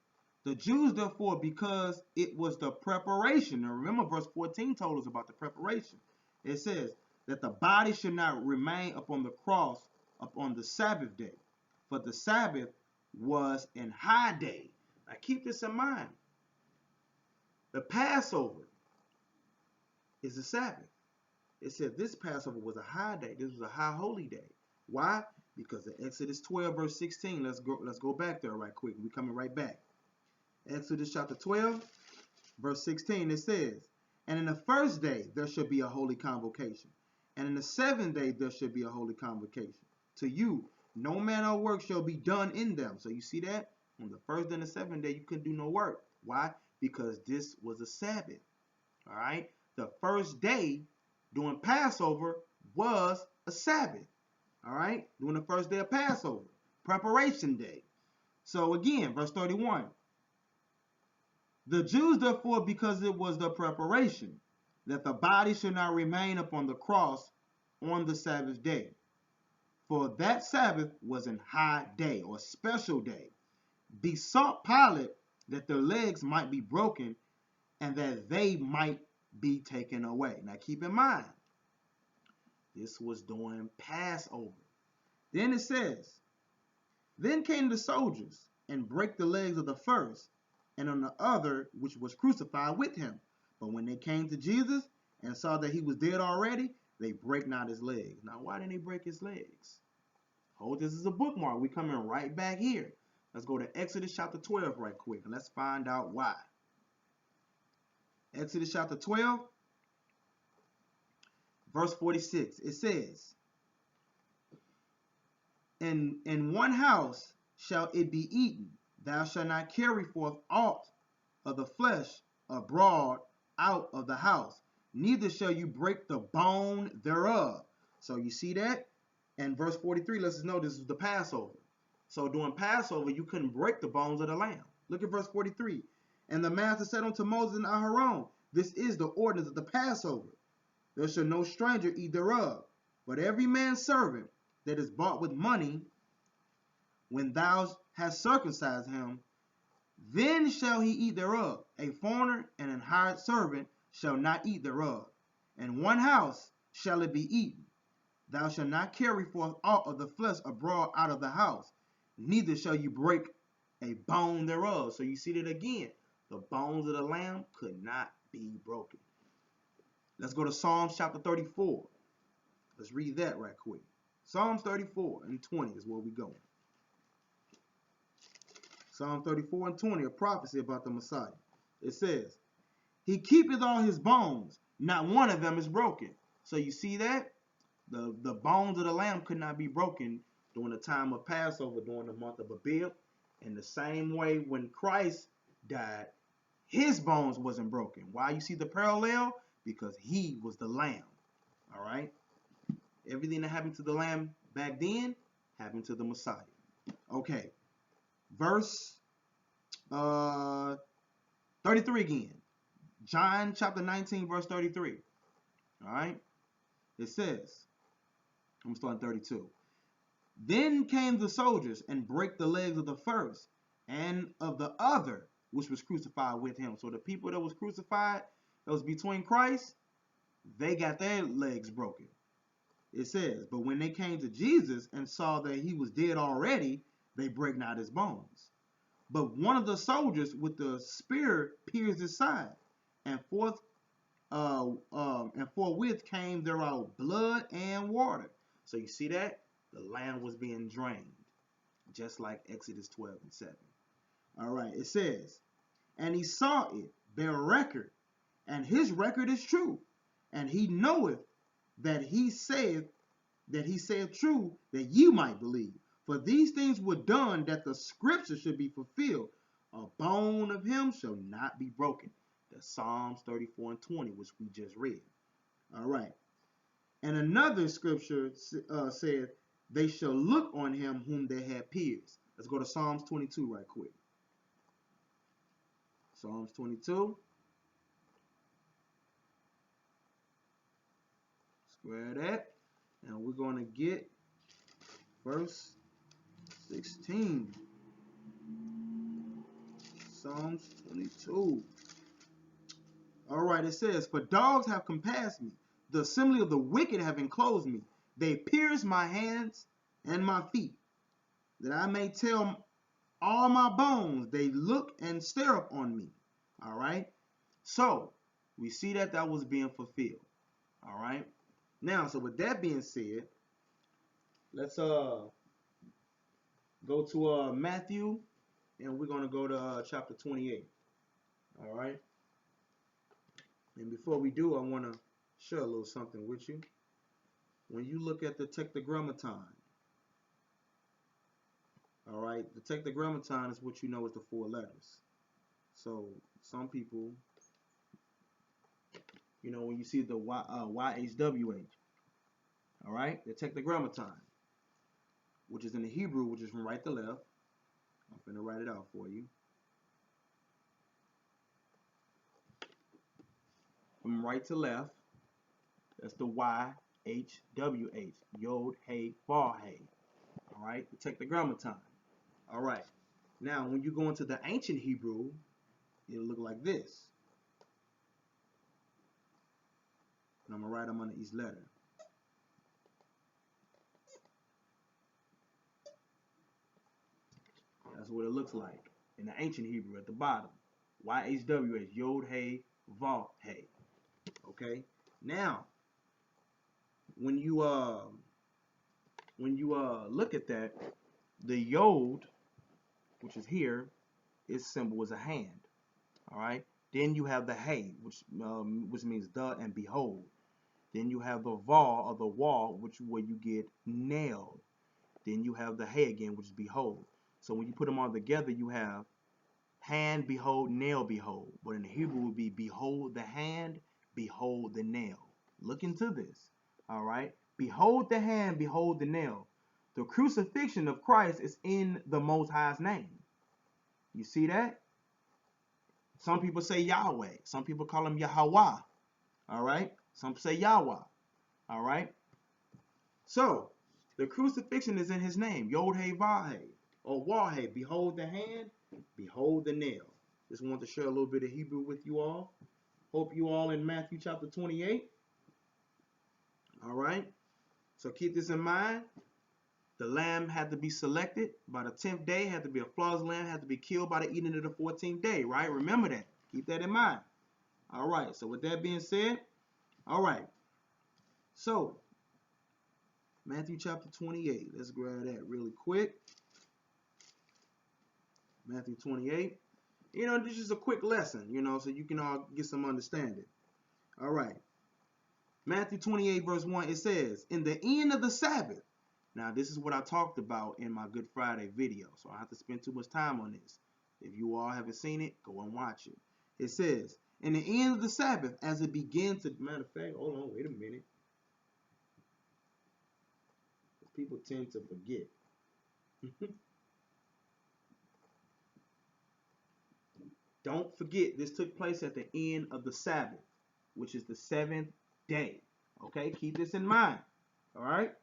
the Jews therefore, because it was the preparation. Now remember, verse 14 told us about the preparation. It says that the body should not remain upon the cross upon the Sabbath day. For the Sabbath was an high day. Now keep this in mind. The Passover is the Sabbath. It said this Passover was a high day. This was a high holy day. Why? Because of Exodus 12 verse 16. Let's go back there right quick. We're coming right back. Exodus chapter 12 verse 16. It says, and in the first day there shall be a holy convocation, and in the 7th day there shall be a holy convocation. To you no manner of work shall be done in them. So you see that? On the first and the seventh day, you couldn't do no work. Why? Because this was a Sabbath. All right. The first day during Passover was a Sabbath. All right. During the first day of Passover, preparation day. So again, verse 31. The Jews, therefore, because it was the preparation, that the body should not remain upon the cross on the Sabbath day. For that Sabbath was an high day or special day. Besought Pilate that their legs might be broken and that they might be taken away. Now keep in mind, this was during Passover. Then it says, then came the soldiers and brake the legs of the first and on the other which was crucified with him. But when they came to Jesus and saw that he was dead already, they brake not his legs. Now why didn't they break his legs? Hold this as a bookmark. We coming right back here. Let's go to Exodus chapter 12 right quick and let's find out why. Exodus chapter 12, verse 46. It says, in one house shall it be eaten. Thou shalt not carry forth aught of the flesh abroad out of the house, neither shall you break the bone thereof. So you see that? And verse 43 lets us know this is the Passover. So during Passover, you couldn't break the bones of the lamb. Look at verse 43. And the master said unto Moses and Aharon, this is the ordinance of the Passover. There shall no stranger eat thereof, but every man's servant that is bought with money, when thou hast circumcised him, then shall he eat thereof. A foreigner and an hired servant shall not eat thereof. In one house shall it be eaten. Thou shalt not carry forth aught of the flesh abroad out of the house, neither shall you break a bone thereof. So you see that again. The bones of the lamb could not be broken. Let's go to Psalms chapter 34. Let's read that right quick. Psalms 34 and 20 is where we go. Psalm 34 and 20, a prophecy about the Messiah. It says, he keepeth all his bones, not one of them is broken. So you see that? The bones of the lamb could not be broken during the time of Passover, during the month of Abib. In the same way, when Christ died, his bones wasn't broken. Why you see the parallel? Because he was the lamb. All right? Everything that happened to the lamb back then happened to the Messiah. Okay. Verse 33 again. John chapter 19, verse 33. All right? It says, I'm starting 32. Then came the soldiers and brake the legs of the first and of the other, which was crucified with him. So the people that was crucified, that was between Christ, they got their legs broken. It says, but when they came to Jesus and saw that he was dead already, they brake not his bones. But one of the soldiers with the spear pierced his side, and forthwith came there out blood and water. So you see that? The land was being drained, just like Exodus 12 and 7. All right, it says, and he saw it, bear record, and his record is true, and he knoweth that he saith true, that you might believe. For these things were done that the scripture should be fulfilled. A bone of him shall not be broken. That's Psalms 34 and 20, which we just read. All right. And another scripture said, they shall look on him whom they had pierced. Let's go to Psalms 22 right quick. Psalms 22. Square that. And we're going to get verse 16. Psalms 22. All right, it says, for dogs have compassed me. The assembly of the wicked have enclosed me. They pierce my hands and my feet, that I may tell all my bones. They look and stare upon me. All right. So we see that that was being fulfilled. All right. Now, so with that being said, let's go to Matthew, and we're going to go to chapter 28. All right. And before we do, I want to share a little something with you. When you look at the Tetragrammaton, All right, the tetragrammaton is what you know is the 4 letters. So some people, you know, when you see the YHWH, all right, the tetragrammaton, which is in the Hebrew, which is from right to left. I'm going to write it out for you. From right to left, that's the YHWH, Yod, Hey, Vav, Hey. All right, the tetragrammaton. All right, now when you go into the ancient Hebrew, it'll look like this. And I'm going to write them under each letter. That's what it looks like in the ancient Hebrew at the bottom. YHWH, Yod, Hey, Vav, Hey. Okay. Now, when you look at that, the Yod, which is here, its symbol is a hand. All right. Then you have the Hey, which means the and behold. Then you have the Vav or the wall, where you get nailed. Then you have the Hey again, which is behold. So when you put them all together, you have hand, behold, nail, behold. But in the Hebrew, it would be behold the hand, behold the nail. Look into this. All right. Behold the hand, behold the nail. The crucifixion of Christ is in the Most High's name. You see that? Some people say Yahweh. Some people call him Yahweh. All right. Some say Yahweh. All right. So the crucifixion is in his name. Yod He Vav He, or Wah He. Behold the hand, behold the nail. Just want to share a little bit of Hebrew with you all. Hope you all in Matthew chapter 28. All right. So keep this in mind. The lamb had to be selected by the 10th day, had to be a flawless lamb, had to be killed by the eating of the 14th day, right? Remember that. Keep that in mind. All right. So with that being said, all right. So Matthew chapter 28. Let's grab that really quick. Matthew 28. You know, this is a quick lesson, you know, so you can all get some understanding. All right. Matthew 28 verse 1, it says, in the end of the Sabbath. Now, this is what I talked about in my Good Friday video, so I don't have to spend too much time on this. If you all haven't seen it, go and watch it. It says, in the end of the Sabbath, as it began to, matter of fact, hold on, wait a minute. People tend to forget. Don't forget, this took place at the end of the Sabbath, which is the 7th day. Okay, keep this in mind. All right.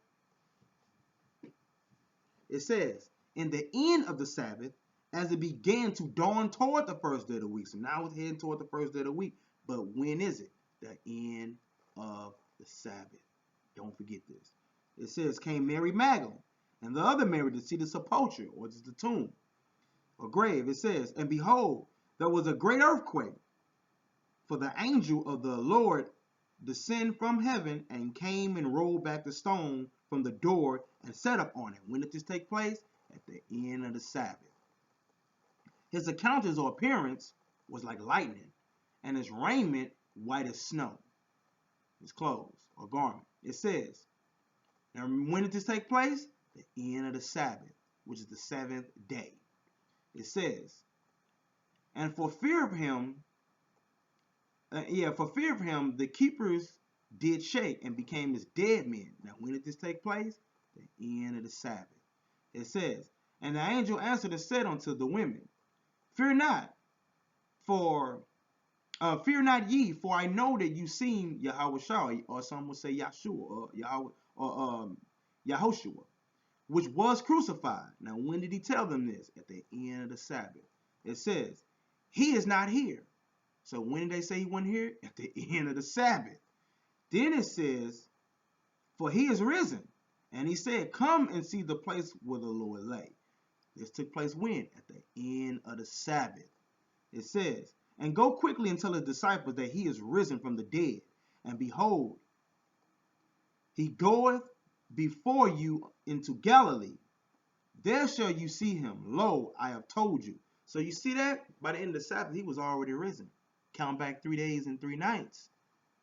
It says, in the end of the Sabbath, as it began to dawn toward the first day of the week. So now it's heading toward the first day of the week. But when is it? The end of the Sabbath. Don't forget this. It says, came Mary Magdalene and the other Mary to see the sepulchre, or just the tomb, or grave. It says, and behold, there was a great earthquake, for the angel of the Lord descended from heaven and came and rolled back the stone from the door and sat up on it. When did this take place? At the end of the Sabbath. His countenance or appearance was like lightning, and his raiment white as snow. His clothes or garment. It says, now when did this take place? The end of the Sabbath, which is the 7th day. It says, and for fear of him, the keepers did shake and became as dead men. Now, when did this take place? The end of the Sabbath. It says, and the angel answered and said unto the women, fear not, fear not ye, for I know that you seen Yahweh, or some would say Yahshua, or Yahweh, or Yahoshua, which was crucified. Now, when did he tell them this? At the end of the Sabbath. It says, he is not here. So when did they say he wasn't here? At the end of the Sabbath. Then it says, for he is risen. And he said, come and see the place where the Lord lay. This took place when? At the end of the Sabbath. It says, and go quickly and tell his disciples that he is risen from the dead. And behold, he goeth before you into Galilee. There shall you see him. Lo, I have told you. So you see that? By the end of the Sabbath, he was already risen. Count back 3 days and 3 nights.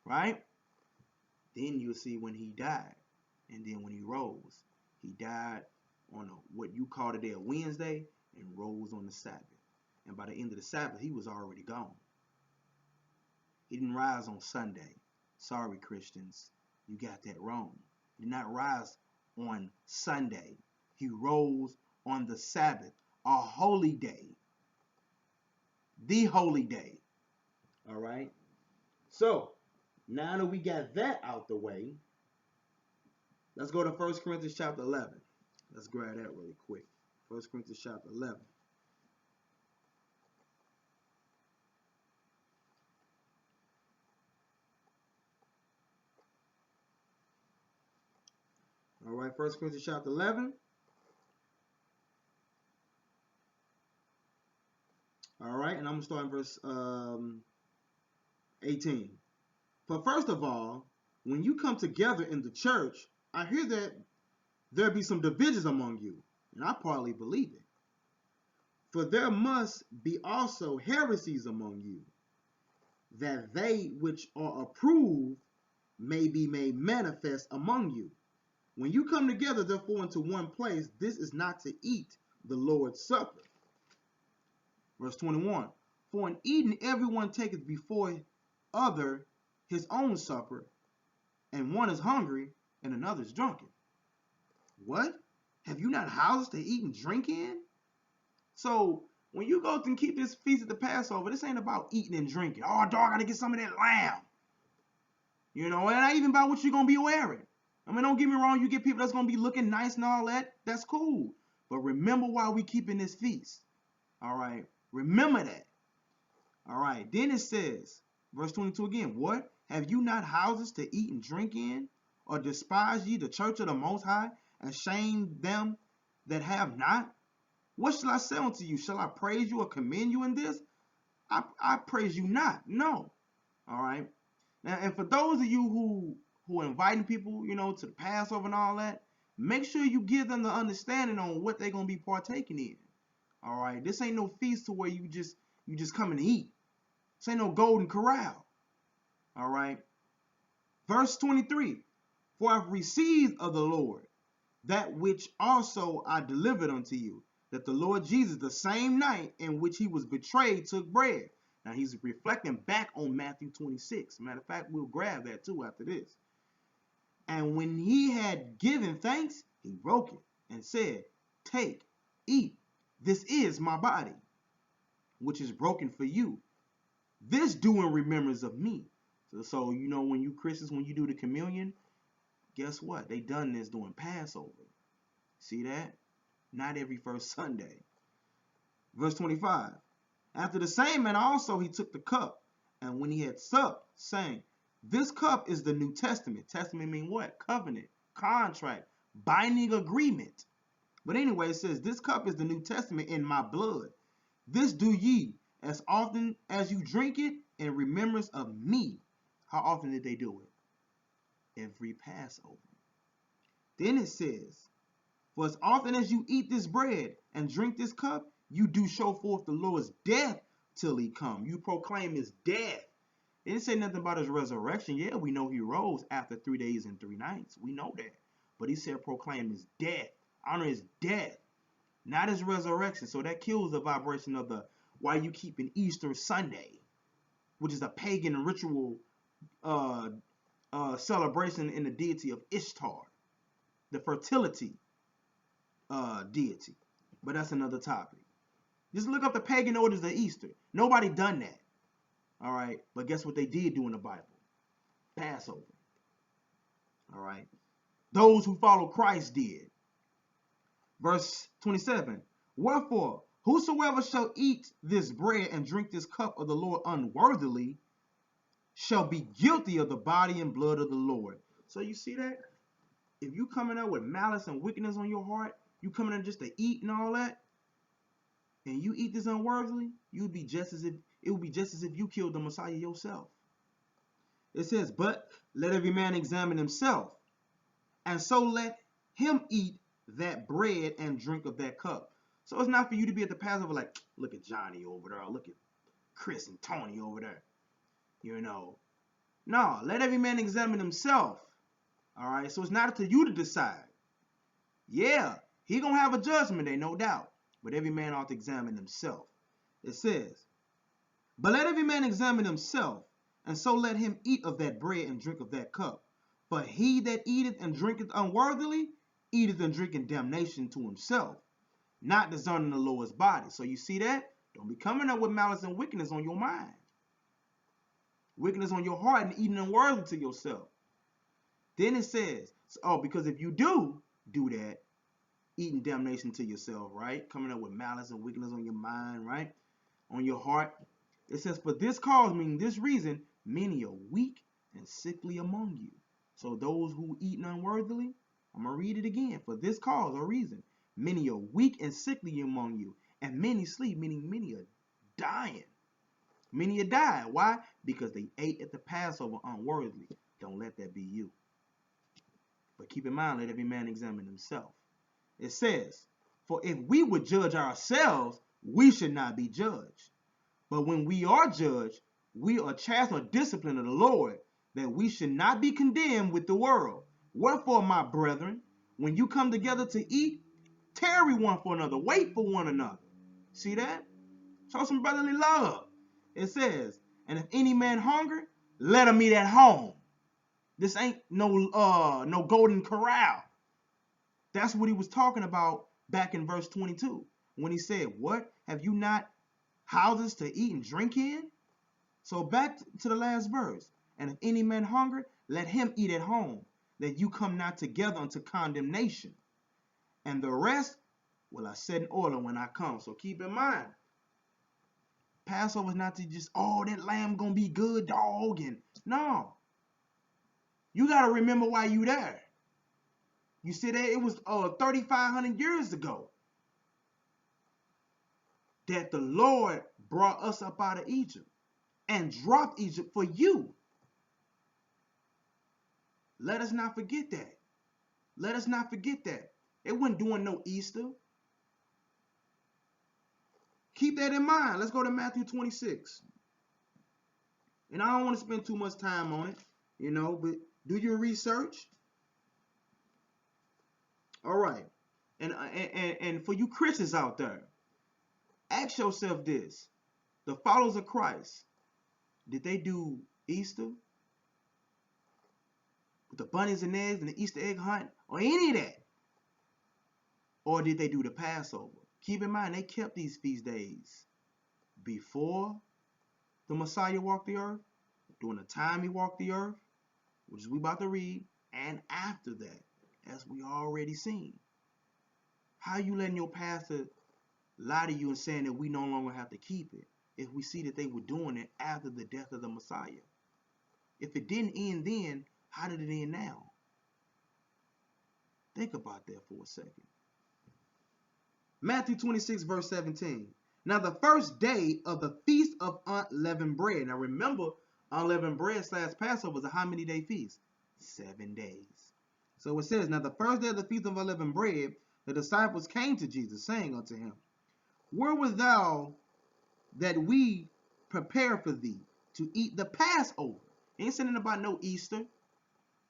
Right? Then you'll see when he died. And then when he rose. He died what you call today a Wednesday and rose on the Sabbath. And by the end of the Sabbath, he was already gone. He didn't rise on Sunday. Sorry, Christians, you got that wrong. He did not rise on Sunday. He rose on the Sabbath, a holy day. The holy day. All right? So, now that we got that out the way, let's go to 1 Corinthians chapter 11. Let's grab that really quick. 1 Corinthians chapter 11. All right, 1 Corinthians chapter 11. All right, and I'm going to start in verse 18. For first of all, when you come together in the church, I hear that there be some divisions among you, and I partly believe it. For there must be also heresies among you, that they which are approved may be made manifest among you. When you come together, therefore, into one place, this is not to eat the Lord's Supper. Verse 21. For in eating, everyone taketh before other his own supper, and one is hungry, and another is drunken. What? Have you not houses to eat and drink in? So, when you go and keep this feast of the Passover, this ain't about eating and drinking. Oh, dog, I gotta get some of that lamb. You know, and not even about what you're gonna be wearing. I mean, don't get me wrong, you get people that's gonna be looking nice and all that. That's cool. But remember why we keeping this feast. All right? Remember that. All right. Then it says, verse 22 again, what? Have you not houses to eat and drink in? Or despise ye the church of the Most High, and shame them that have not? What shall I say unto you? Shall I praise you or commend you in this? I praise you not. No. All right. Now, and for those of you who are inviting people, you know, to the Passover and all that, make sure you give them the understanding on what they're gonna be partaking in. All right. This ain't no feast to where you just coming to eat. This ain't no golden corral. All right. Verse 23. For I've received of the Lord that which also I delivered unto you, that the Lord Jesus, the same night in which he was betrayed, took bread. Now he's reflecting back on Matthew 26. Matter of fact, we'll grab that too after this. And when he had given thanks, he broke it and said, take, eat. This is my body, which is broken for you. This do in remembrance of me. So you know, when you Christians, when you do the communion, guess what? They done this during Passover. See that? Not every first Sunday. Verse 25. After the same manner also he took the cup, and when he had supped, saying, this cup is the New Testament. Testament mean what? Covenant, contract, binding agreement. But anyway, it says, this cup is the New Testament in my blood. This do ye as often as you drink it in remembrance of me. How often did they do it? Every Passover. Then it says, for as often as you eat this bread and drink this cup, you do show forth the Lord's death till he come. You proclaim his death. It didn't say nothing about his resurrection. Yeah, we know he rose after 3 days and 3 nights. We know that. But he said proclaim his death. Honor his death, not his resurrection. So that kills the vibration of the why you keeping Easter Sunday, which is a pagan ritual celebration in the deity of Ishtar, the fertility deity. But that's another topic. Just look up the pagan orders of Easter. Nobody done that. All right. But guess what they did do in the Bible? Passover. All right. Those who follow Christ did. Verse 27. Wherefore, whosoever shall eat this bread and drink this cup of the Lord unworthily shall be guilty of the body and blood of the Lord. So you see that? If you coming out with malice and wickedness on your heart, you coming in just to eat and all that, and you eat this unworthily, it would be just as if you killed the Messiah yourself. It says, but let every man examine himself, and so let him eat that bread and drink of that cup. So it's not for you to be at the Passover like, look at Johnny over there, look at Chris and Tony over there. You know. No, let every man examine himself. All right, so it's not up to you to decide. Yeah, He gonna have a judgment day, no doubt. But every man ought to examine himself. It says, but let every man examine himself, and so let him eat of that bread and drink of that cup. For he that eateth and drinketh unworthily, eateth and drinketh damnation to himself, not discerning the Lord's body. So you see that? Don't be coming up with malice and wickedness on your mind. Wickedness on your heart and eating unworthy to yourself. Then it says, because if you do that, eating damnation to yourself, right? Coming up with malice and wickedness on your mind, right? On your heart. It says, for this cause, meaning this reason, many are weak and sickly among you. So those who eat unworthily, I'm going to read it again. For this cause or reason, many are weak and sickly among you, and many sleep, meaning many are dying. Many are dying. Why? Because they ate at the Passover unworthily. Don't let that be you. But keep in mind, let every man examine himself. It says, for if we would judge ourselves, we should not be judged. But when we are judged, we are chastened or disciplined of the Lord, that we should not be condemned with the world. Wherefore, my brethren, when you come together to eat, tarry one for another, wait for one another. See that? Show some brotherly love. It says, and if any man hunger, let him eat at home. This ain't no golden corral. That's what he was talking about back in verse 22. When he said, what? Have you not houses to eat and drink in? So back to the last verse. And if any man hunger, let him eat at home, that you come not together unto condemnation. And the rest will I set in order when I come. So keep in mind, Passover is not to just, that lamb gonna be good, dog. And no. You got to remember why you there. You see that it was 3,500 years ago that the Lord brought us up out of Egypt and dropped Egypt for you. Let us not forget that. Let us not forget that. It wasn't doing no Easter. Keep that in mind. Let's go to Matthew 26. And I don't want to spend too much time on it, but do your research. All right. And for you Christians out there, ask yourself this. The followers of Christ, did they do Easter? With the bunnies and eggs and the Easter egg hunt? Or any of that? Or did they do the Passover? Keep in mind, they kept these feast days before the Messiah walked the earth, during the time he walked the earth, which we about to read, and after that, as we already seen. How you letting your pastor lie to you and saying that we no longer have to keep it if we see that they were doing it after the death of the Messiah? If it didn't end then, how did it end now? Think about that for a second. Matthew 26 verse 17. Now the first day of the feast of unleavened bread. Now remember, unleavened bread / Passover was a how many day feast? 7 days. So it says, now the first day of the feast of unleavened bread, the disciples came to Jesus, saying unto him, where wert thou that we prepare for thee to eat the Passover? Ain't saying about no Easter.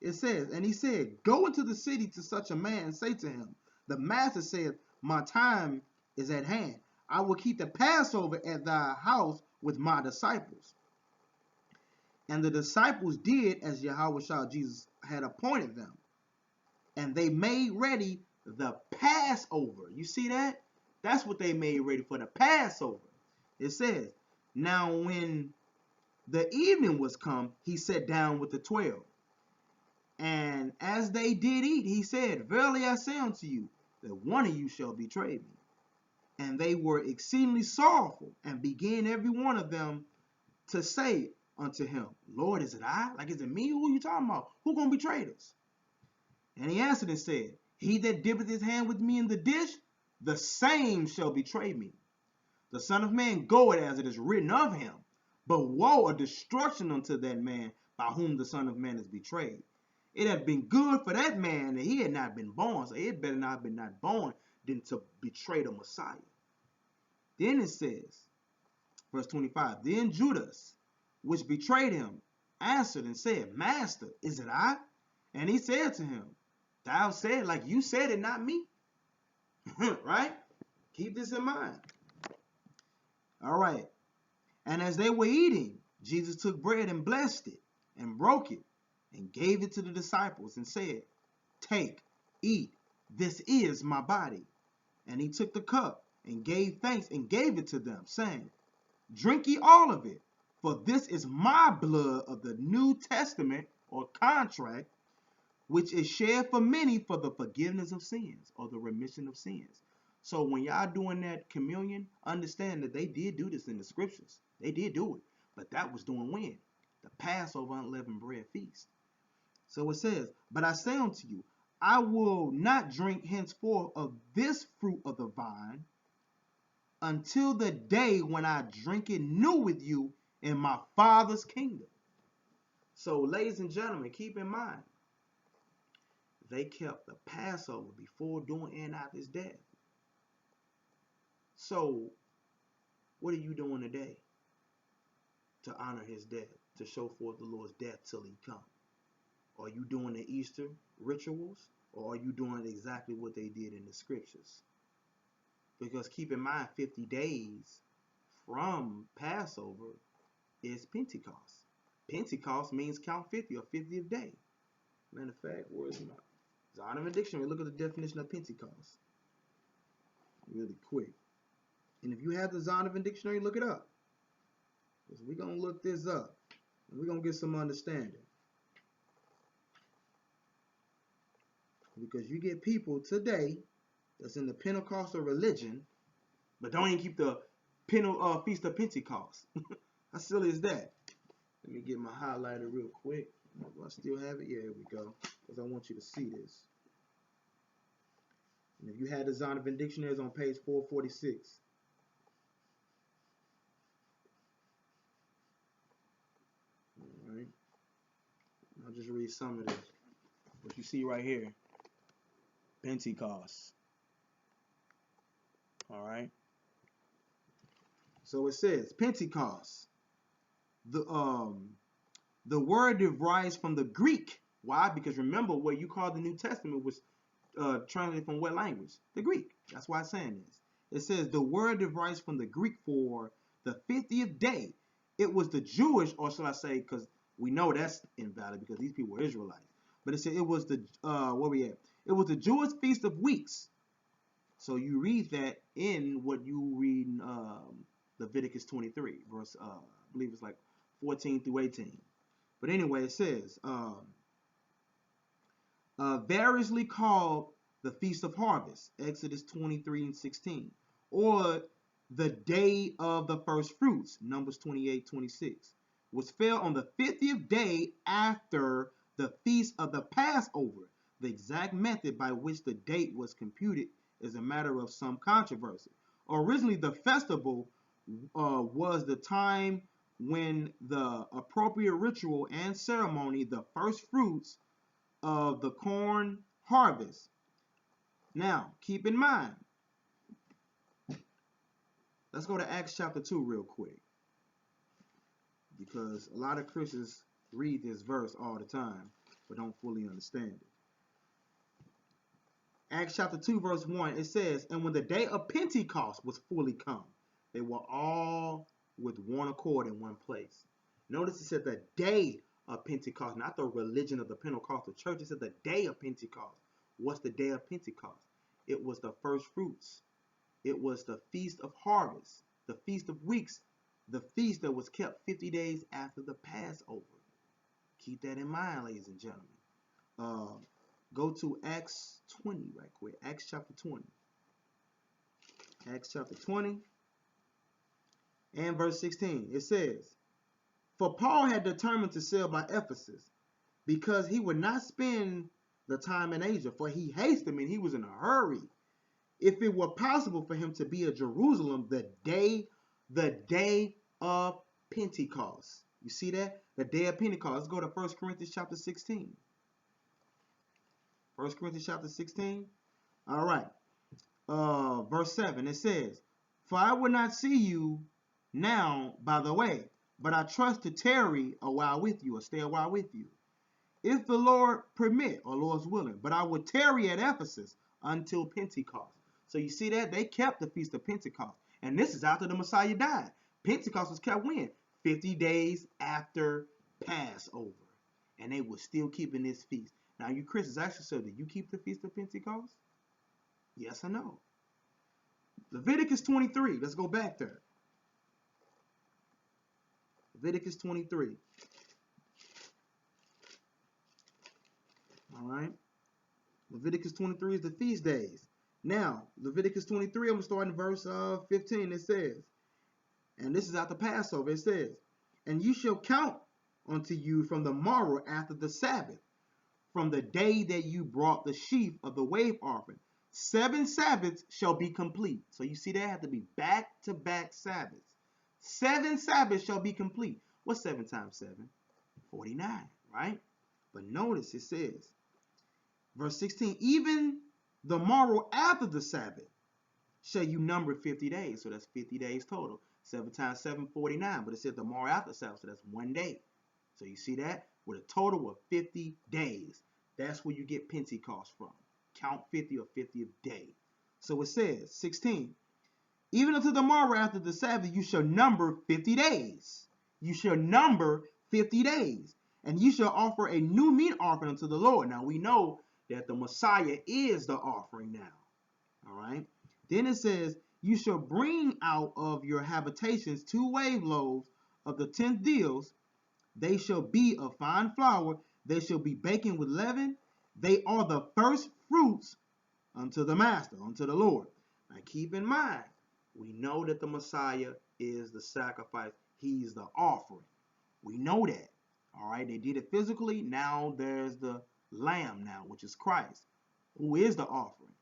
It says, and he said, go into the city to such a man and say to him, the master saith, my time is at hand. I will keep the Passover at thy house with my disciples. And the disciples did as Yahushua Jesus had appointed them. And they made ready the Passover. You see that? That's what they made ready for, the Passover. It says, now when the evening was come, he sat down with the 12. And as they did eat, he said, verily I say unto you, that one of you shall betray me. And they were exceedingly sorrowful, and began every one of them to say unto him, Lord, is it I? Like, is it me? Who are you talking about? Who gonna betray us? And he answered and said, he that dippeth his hand with me in the dish, the same shall betray me. The Son of Man goeth as it is written of him. But woe or destruction unto that man by whom the Son of Man is betrayed. It had been good for that man that he had not been born. So it better not have been not born than to betray the Messiah. Then it says, verse 25, then Judas, which betrayed him, answered and said, Master, is it I? And he said to him, thou said, like you said it, not me. Right? Keep this in mind. All right. And as they were eating, Jesus took bread and blessed it and broke it and gave it to the disciples and said, "Take, eat, this is my body." And he took the cup and gave thanks and gave it to them, saying, "Drink ye all of it, for this is my blood of the New Testament or contract, which is shed for many for the forgiveness of sins," or the remission of sins. So when y'all doing that communion, understand that they did do this in the scriptures. They did do it. But that was during when? The Passover unleavened bread feast. So it says, "But I say unto you, I will not drink henceforth of this fruit of the vine until the day when I drink it new with you in my Father's kingdom." So, ladies and gentlemen, keep in mind, they kept the Passover before, during, and after his death. So, what are you doing today to honor his death, to show forth the Lord's death till he come? Are you doing the Easter rituals, or are you doing exactly what they did in the scriptures? Because keep in mind, 50 days from Passover is Pentecost. Pentecost means count 50, or 50th day. Matter of fact, where's my Zondervan Dictionary? Look at the definition of Pentecost really quick. And if you have the Zondervan Dictionary, look it up. Because we're going to look this up. And we're going to get some understanding. Because you get people today that's in the Pentecostal religion, but don't even keep the Feast of Pentecost. How silly is that? Let me get my highlighter real quick. Do I still have it? Yeah, here we go. Because I want you to see this. And if you had the Zondervan Dictionary, it's on page 446. All right. I'll just read some of this. What you see right here. Pentecost. All right. So it says Pentecost. The word derives from the Greek. Why? Because remember, what you call the New Testament was translated from what language? The Greek. That's why it's saying this. It says the word derives from the Greek for the 50th day. It was the Jewish, or shall I say, because we know that's invalid because these people were Israelites. But it said it was the where we at? It was the Jewish feast of weeks. So you read that in what you read in Leviticus 23, verse I believe it's like 14 through 18. But anyway, it says variously called the Feast of Harvest, Exodus 23 and 16, or the Day of the First Fruits, Numbers 28:26, which fell on the 50th day after the Feast of the Passover. The exact method by which the date was computed is a matter of some controversy. Originally, the festival was the time when the appropriate ritual and ceremony, the first fruits of the corn harvest. Now, keep in mind, let's go to Acts chapter 2 real quick, because a lot of Christians read this verse all the time, but don't fully understand it. Acts chapter 2 verse 1, it says, "And when the day of Pentecost was fully come, they were all with one accord in one place." Notice it said the day of Pentecost, not the religion of the Pentecostal church. It said the day of Pentecost. What's the day of Pentecost? It was the first fruits. It was the Feast of Harvest, the Feast of Weeks, the feast that was kept 50 days after the Passover. Keep that in mind, ladies and gentlemen. Go to Acts 20 right quick. Acts chapter 20. Acts chapter 20 and verse 16. It says, "For Paul had determined to sail by Ephesus, because he would not spend the time in Asia, for he hasted, he was in a hurry, if it were possible for him to be at Jerusalem the day of Pentecost." You see that? The day of Pentecost. Let's go to 1 Corinthians chapter 16. 1 Corinthians chapter 16. All right. Verse 7. It says, "For I would not see you now by the way, but I trust to tarry a while with you," or stay a while with you, "if the Lord permit," or Lord's willing. "But I will tarry at Ephesus until Pentecost." So you see that? They kept the Feast of Pentecost. And this is after the Messiah died. Pentecost was kept when? 50 days after Passover. And they were still keeping this feast. Now you Christians, ask yourself, do you keep the Feast of Pentecost? Yes or no? Leviticus 23. Let's go back there. Leviticus 23. All right. Leviticus 23 is the feast days. Now, Leviticus 23, I'm going to start in verse 15. It says, and this is after Passover, it says, and you shall count unto you from the morrow after the Sabbath, from the day that you brought the sheaf of the wave offering. 7 Sabbaths shall be complete. So you see, they have to be back-to-back Sabbaths. 7 Sabbaths shall be complete. What's 7 times 7? 49, right? But notice it says, verse 16, even the morrow after the Sabbath shall you number 50 days. So that's 50 days total. 7 times 7, 49. But it said the morrow after Sabbath, so that's 1 day. So you see that? With a total of 50 days. That's where you get Pentecost from. Count 50 or 50th day. So it says, 16, even unto the morrow after the Sabbath, you shall number 50 days. You shall number 50 days. And you shall offer a new meat offering unto the Lord. Now we know that the Messiah is the offering now. All right. Then it says, you shall bring out of your habitations 2 wave loaves of the 10th deals. They shall be of fine flour. They shall be baking with leaven. They are the first fruits unto the master, unto the Lord. Now keep in mind, we know that the Messiah is the sacrifice. He's the offering. We know that. All right, they did it physically. Now there's the Lamb now, which is Christ, who is the offering.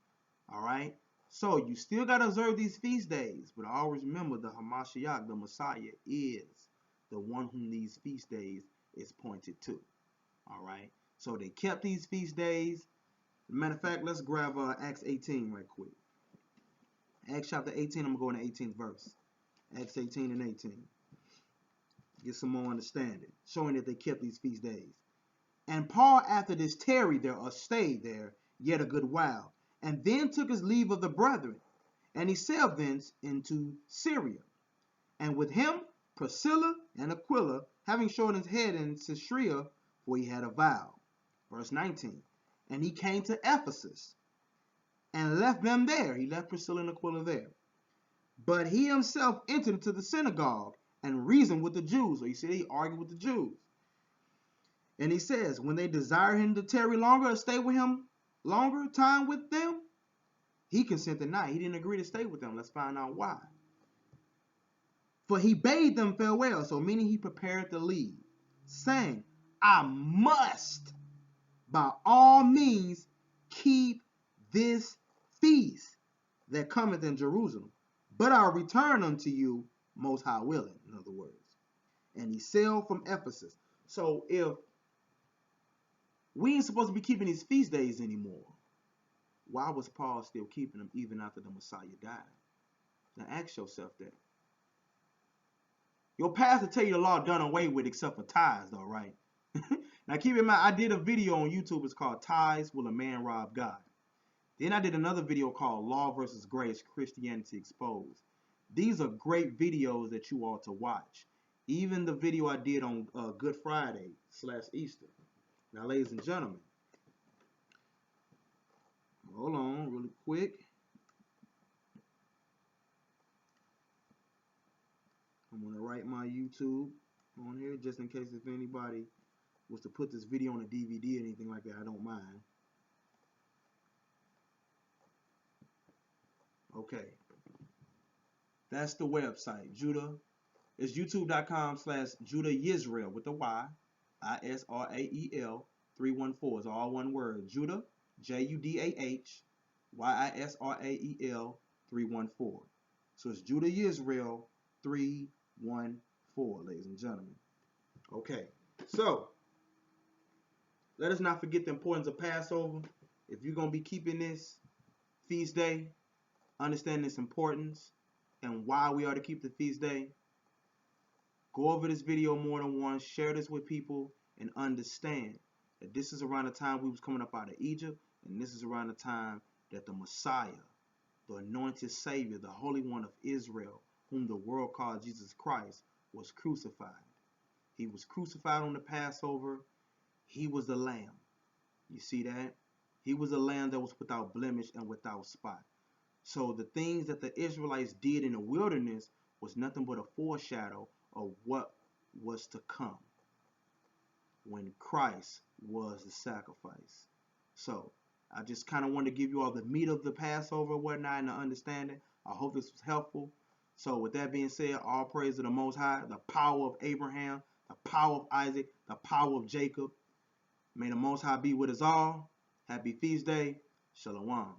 All right, so you still got to observe these feast days, but always remember the Hamashiach, the Messiah, is the one whom these feast days is pointed to. All right, so they kept these feast days. Matter of fact, let's grab Acts 18 right quick. Acts chapter 18, I'm going to go in the 18th verse. Acts 18 and 18. Get some more understanding, showing that they kept these feast days. And Paul after this tarried there, or stayed there, yet a good while, and then took his leave of the brethren, and he sailed thence into Syria. And with him Priscilla and Aquila, having shorn his head in Caesarea, for he had a vow. Verse 19. And he came to Ephesus, and left them there. He left Priscilla and Aquila there. But he himself entered into the synagogue, and reasoned with the Jews. So you see, he argued with the Jews. And he says, when they desire him to tarry longer, or stay with him longer time with them, he consented not. He didn't agree to stay with them. Let's find out why. For he bade them farewell, so meaning he prepared to leave, saying, I must by all means keep this feast that cometh in Jerusalem, but I'll return unto you most high willing, in other words. And he sailed from Ephesus. So if we ain't supposed to be keeping these feast days anymore, why was Paul still keeping them even after the Messiah died? Now ask yourself that. Your pastor tell you the law done away with except for tithes, though, right? Now keep in mind, I did a video on YouTube. It's called Tithes Will a Man Rob God? Then I did another video called Law versus Grace, Christianity Exposed. These are great videos that you ought to watch. Even the video I did on Good Friday / Easter. Now, ladies and gentlemen, hold on really quick. I'm going to write my YouTube on here just in case if anybody was to put this video on a DVD or anything like that, I don't mind. Okay. That's the website. Judah. It's youtube.com/Judah Yisrael with a Y. Israel 314. It's all one word. Judah, Judah, Yisrael 314. So it's Judah Yisrael 314, ladies and gentlemen. Okay. So let us not forget the importance of Passover. If you're going to be keeping this feast day, understand its importance and why we are to keep the feast day. Go over this video more than once, share this with people, and understand that this is around the time we was coming up out of Egypt, and this is around the time that the Messiah the anointed Savior, the Holy One of Israel, whom the world calls Jesus Christ, was crucified. He was crucified on the Passover. He was the lamb. You see that? He was a lamb that was without blemish and without spot. So the things that the Israelites did in the wilderness was nothing but a foreshadow of what was to come when Christ was the sacrifice. So I just kind of wanted to give you all the meat of the Passover and whatnot and the understanding. I hope this was helpful. So with that being said, all praise to the Most High, the power of Abraham, the power of Isaac, the power of Jacob. May the Most High be with us all. Happy feast day. Shalom.